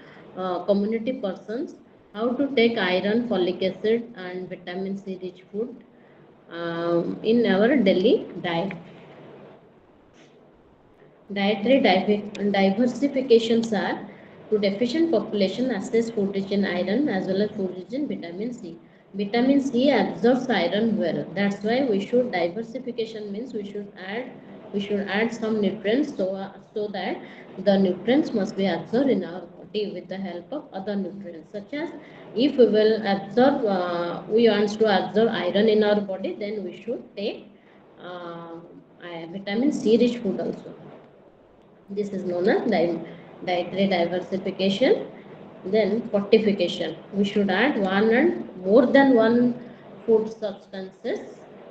S1: community persons how to take iron, folic acid and vitamin C rich food in our daily diet. Dietary diversifications are to deficient population access food rich in iron as well as food rich in vitamin C. Vitamin C absorbs iron well. That's why we should diversification means we should add some nutrients so that the nutrients must be absorbed in our body with the help of other nutrients, such as if we will absorb we want to absorb iron in our body, then we should take vitamin C rich food also. This is known as dietary diversification. Then fortification. We should add one and more than one food substances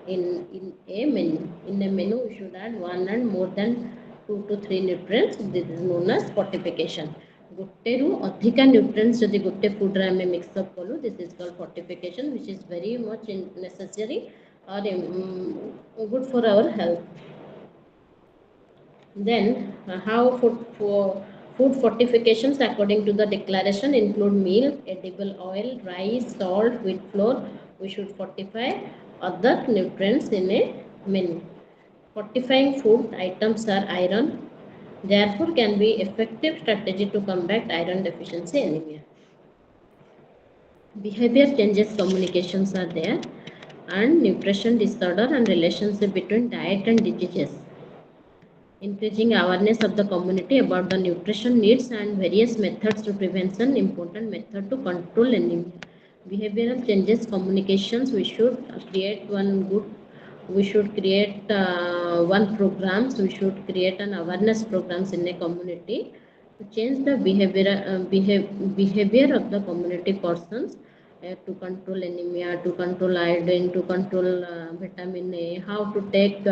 S1: in a menu. In a menu, we should add one and more than 2 to 3 nutrients. This is known as fortification. गोटे रु अधिका nutrients जदि गोटे food रे हमें mix up कलु, this is called fortification, which is very much necessary or good for our health. Then how food fortifications according to the declaration include milk, edible oil, rice, salt, wheat flour. We should fortify other nutrients in a menu. Fortifying food items are iron, therefore can be effective strategy to combat iron deficiency anemia. Behavior changes communications are there, and nutrition disorder and relationship between diet and diseases. Increasing awareness of the community about the nutrition needs and various methods to prevention, important method to control anemia. Behavioral changes communications, we should create one programs, we should create an awareness programs in a community to change the behavior of the community persons to control anemia, to control iodine, to control vitamin A, how to take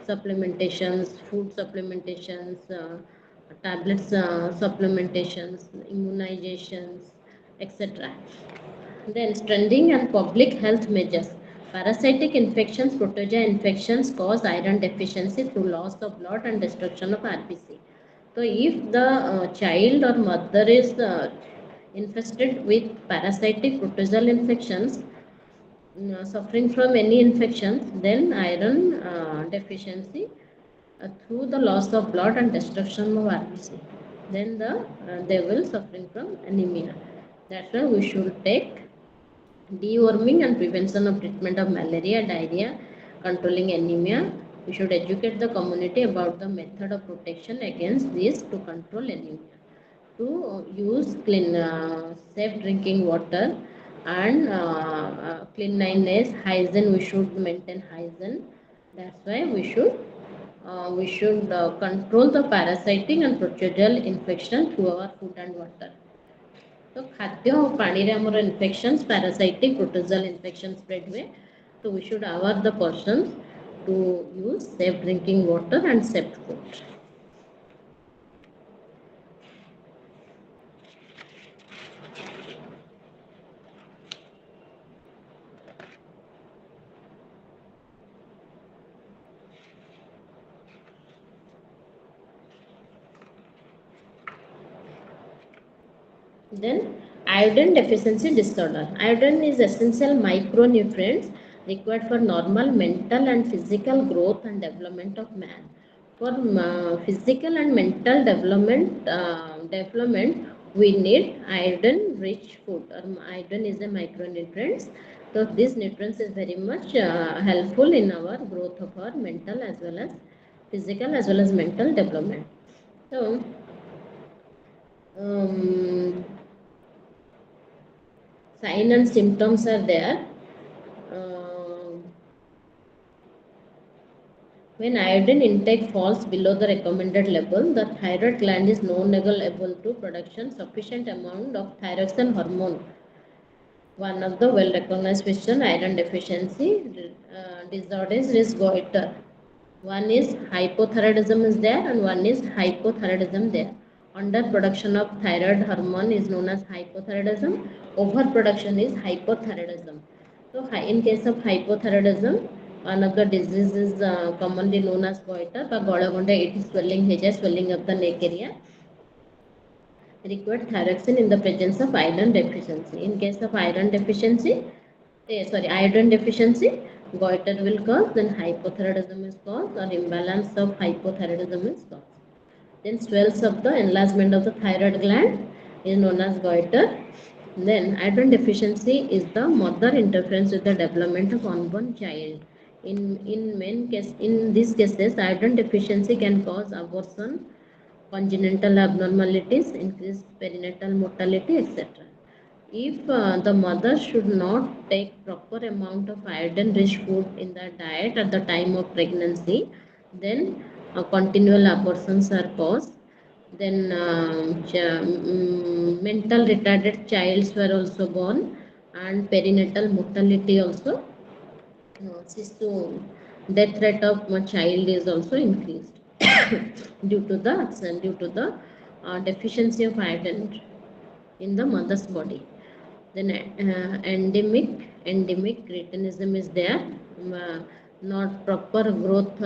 S1: supplementations, food supplementations, tablets supplementations, immunizations, etc. Then strengthening and public health measures. Parasitic infections, protozoa infections cause iron deficiency through loss of blood and destruction of RBC. So if the child or mother is infested with parasitic protozoal infections, suffering from any infections, then iron deficiency through the loss of blood and destruction of RBC, then they will suffering from anemia. That's why we should take deworming and prevention of treatment of malaria, diarrhea, controlling anemia. We should educate the community about the method of protection against this to control anemia. To use clean, safe drinking water and cleanliness, hygiene. We should maintain hygiene. That's why we should control the parasitic and protozoal infection through our food and water. तो खाद्य और पानी रे हमर infections parasitic protozoal infection spread हुए, तो we should aware the persons to use safe drinking water and safe food. Then iodine deficiency disorder. Iodine is essential micronutrients required for normal mental and physical growth and development of man. For physical and mental development, we need iodine rich food, or iodine is a micronutrient. So this nutrients is very much helpful in our growth of our mental as well as physical as well as mental development. So um, sign and symptoms are there. Um when iodine intake falls below the recommended level, the thyroid gland is no longer able to production sufficient amount of thyroxine hormone. One of the well-recognized question iron deficiency disorders is goiter. One is hypothyroidism is there and one is hypothyroidism there. Underproduction of thyroid hormone is known as hypothyroidism. Overproduction is hypothyroidism. So in case of hypothyroidism, one of the diseases commonly known as goiter, but it is swelling of the neck area required thyroxine in the presence of iron deficiency. In case of iron deficiency, iodine deficiency, goiter will cause, then hypothyroidism is caused, or imbalance of hypothyroidism is caused. Then swells of the enlargement of the thyroid gland is known as goiter. Then iodine deficiency is the mother interference with the development of unborn child. In these cases, iodine deficiency can cause abortion, congenital abnormalities, increased perinatal mortality, etc. If the mother should not take proper amount of iodine-rich food in the diet at the time of pregnancy, then continual abortions are caused. Then mental retarded childs were also born, and perinatal mortality also to death rate of a child is also increased due to the deficiency of iodine in the mother's body. Then endemic cretinism is there. Uh, Not proper growth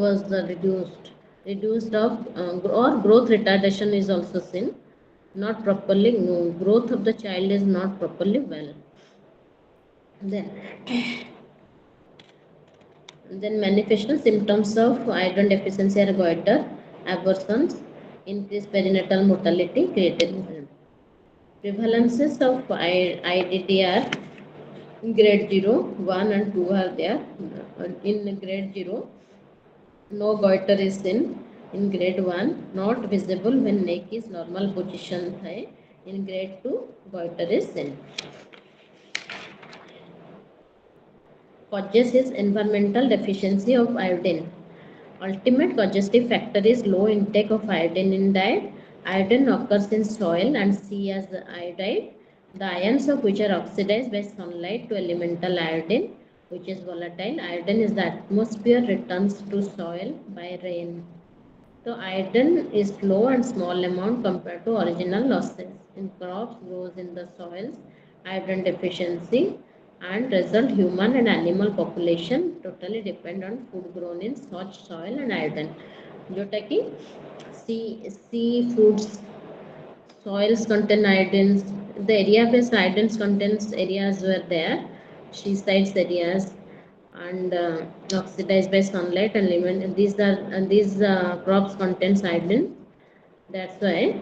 S1: was reduced of or growth retardation is also seen. Not properly, no, growth of the child is not properly well. Then manifestation symptoms of iron deficiency are goiter, abortions, increased perinatal mortality, cretinism. Prevalences of IDDR grade 0, 1 and 2 are there. In grade 0, no goiter is seen. In grade 1, not visible when neck is normal position. In grade 2, goiter is seen. Causes is environmental deficiency of iodine. Ultimate causative factor is low intake of iodine in diet. Iodine occurs in soil and sea as iodide, the ions of which are oxidized by sunlight to elemental iodine, which is volatile. Iodine is the atmosphere returns to soil by rain. So iodine is low and small amount compared to original losses. In crops grows in the soils, iodine deficiency and result human and animal population totally depend on food grown in such soil and iodine. जोटा कि sea foods soils contain iodines. The area where iodines contains areas were there, seaside areas, and oxidized by sunlight and limit. These crops contains iodine. That's why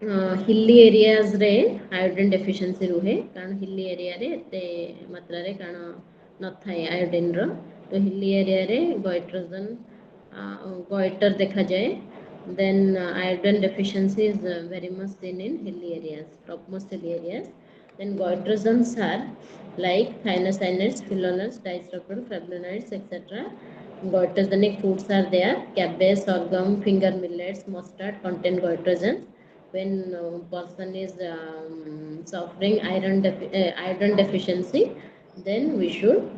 S1: hilly areas रे iodine deficiency रुहे कारण hilly area रे एते मात्रा रे कारण नथाय iodine रो तो hilly area रे goiter देखा जाए. Then iodine deficiency is very much seen in hilly areas, topmost hilly areas. Then goitrogens are like thiocyanins, phenols, disulfide, flavonoids, etc. Goitrogenic foods are there. Cabbage, sorghum, finger millets, mustard contain goitrogens. When person is suffering iron deficiency, then we should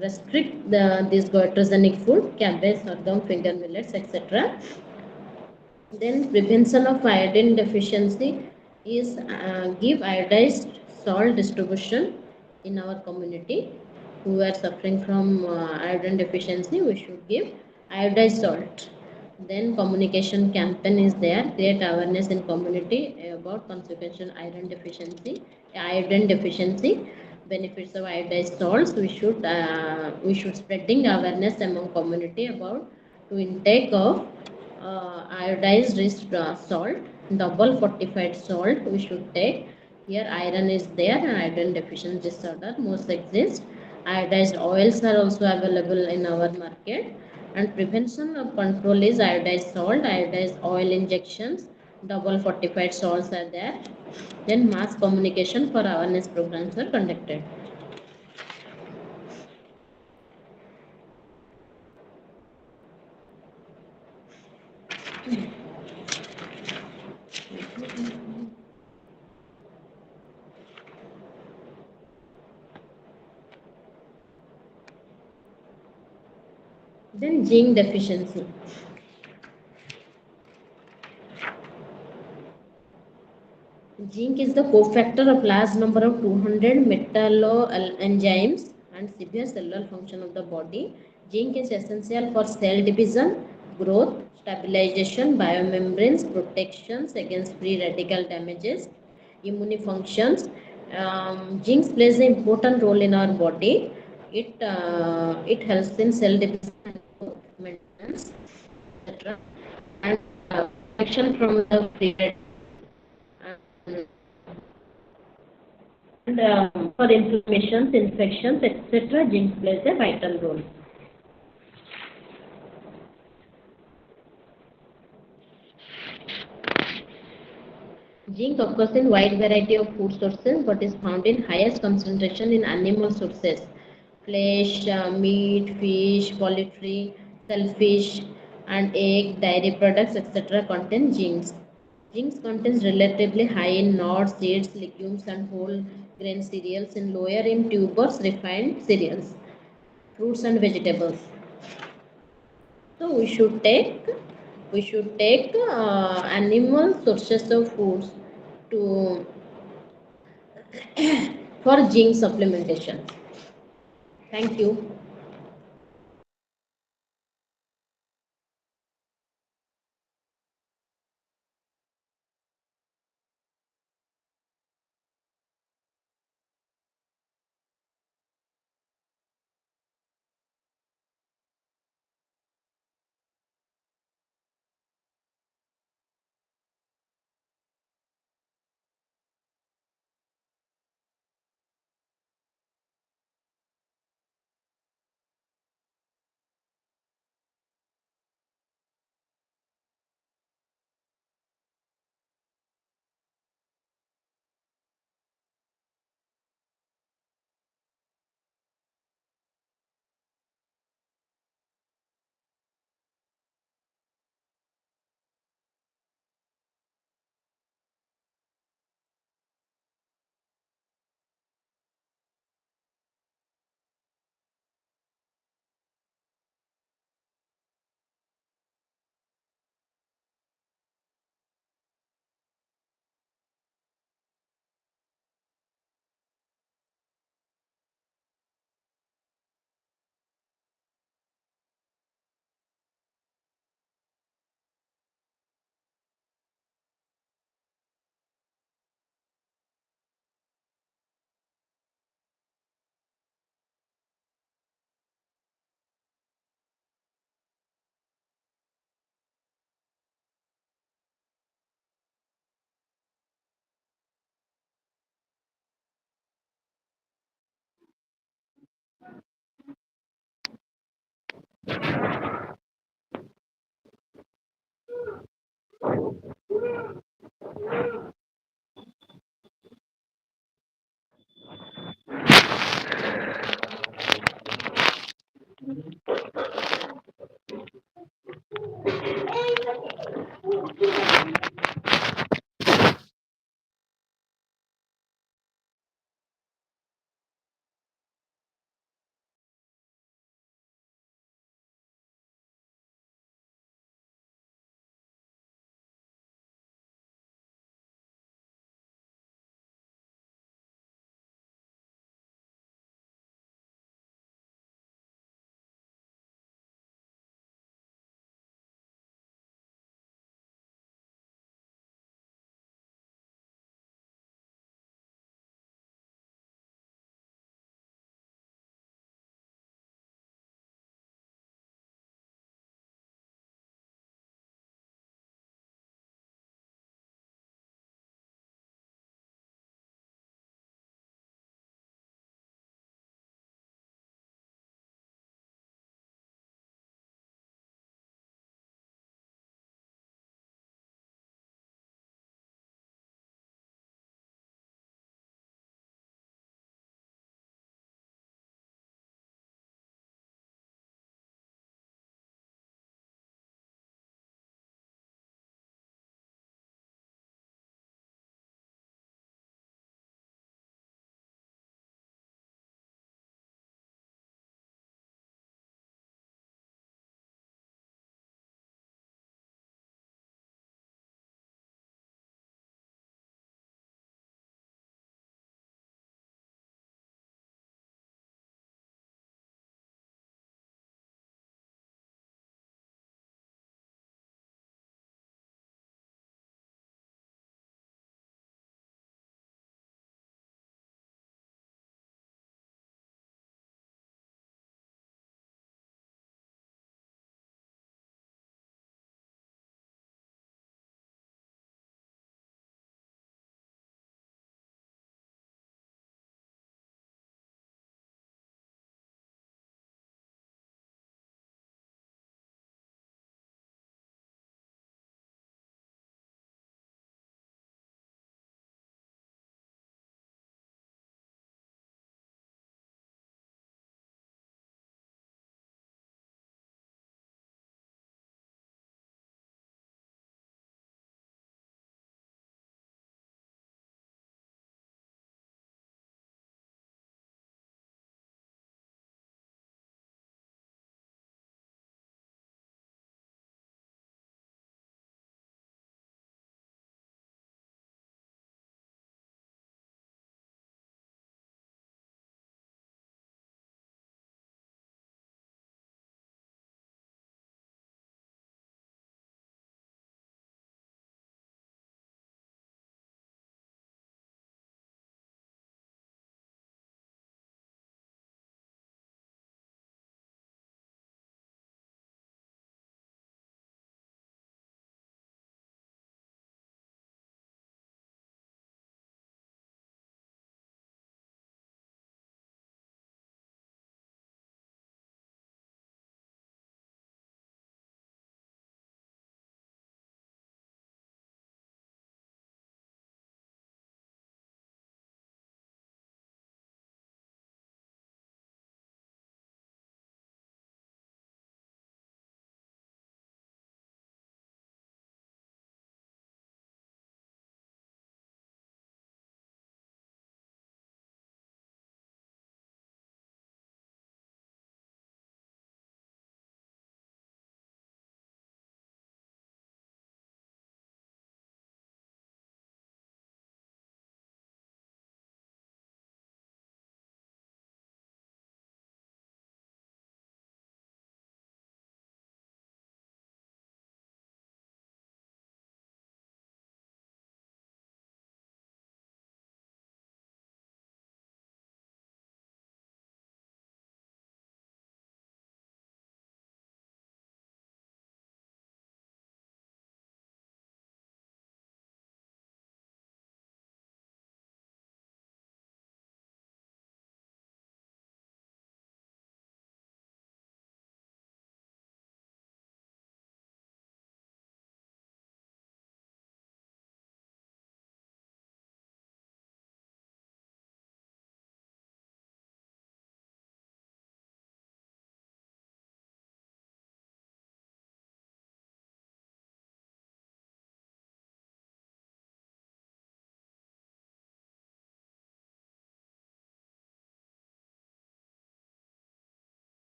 S1: restrict this goitrogenic food, cabbage, sorghum, finger millets, etc. Then prevention of iodine deficiency is give iodized salt distribution in our community. Who are suffering from iodine deficiency, we should give iodized salt. Then communication campaign is there, create awareness in community about consequential iodine deficiency, benefits of iodized salts. We should spreading awareness among community about to intake of iodized rich salt, double fortified salt we should take. Here iron is there and iron deficiency disorder most exist. Iodized oils are also available in our market. And prevention of control is iodized salt, iodized oil injections, double fortified salts are there. Then mass communication for awareness programs are conducted. Then zinc deficiency. Zinc is the cofactor of large number of 200 metalloenzymes and severe cellular function of the body. Zinc is essential for cell division, growth, stabilization, biomembranes, protections against free radical damages, immune functions. Zinc plays an important role in our body. It helps in cell division, maintenance, etc. And protection from the free radicals. And for inflammations, infections, etc., zinc plays a vital role. Zinc occurs in wide variety of food sources but is found in highest concentration in animal sources. Flesh, meat, fish, poultry, shellfish, and egg, dairy products, etc. contain zinc. Zinc contains relatively high in nuts, seeds, legumes, and whole grain cereals, and lower in tubers, refined cereals, fruits, and vegetables. So we should take animal sources of foods to for zinc supplementation. Thank you.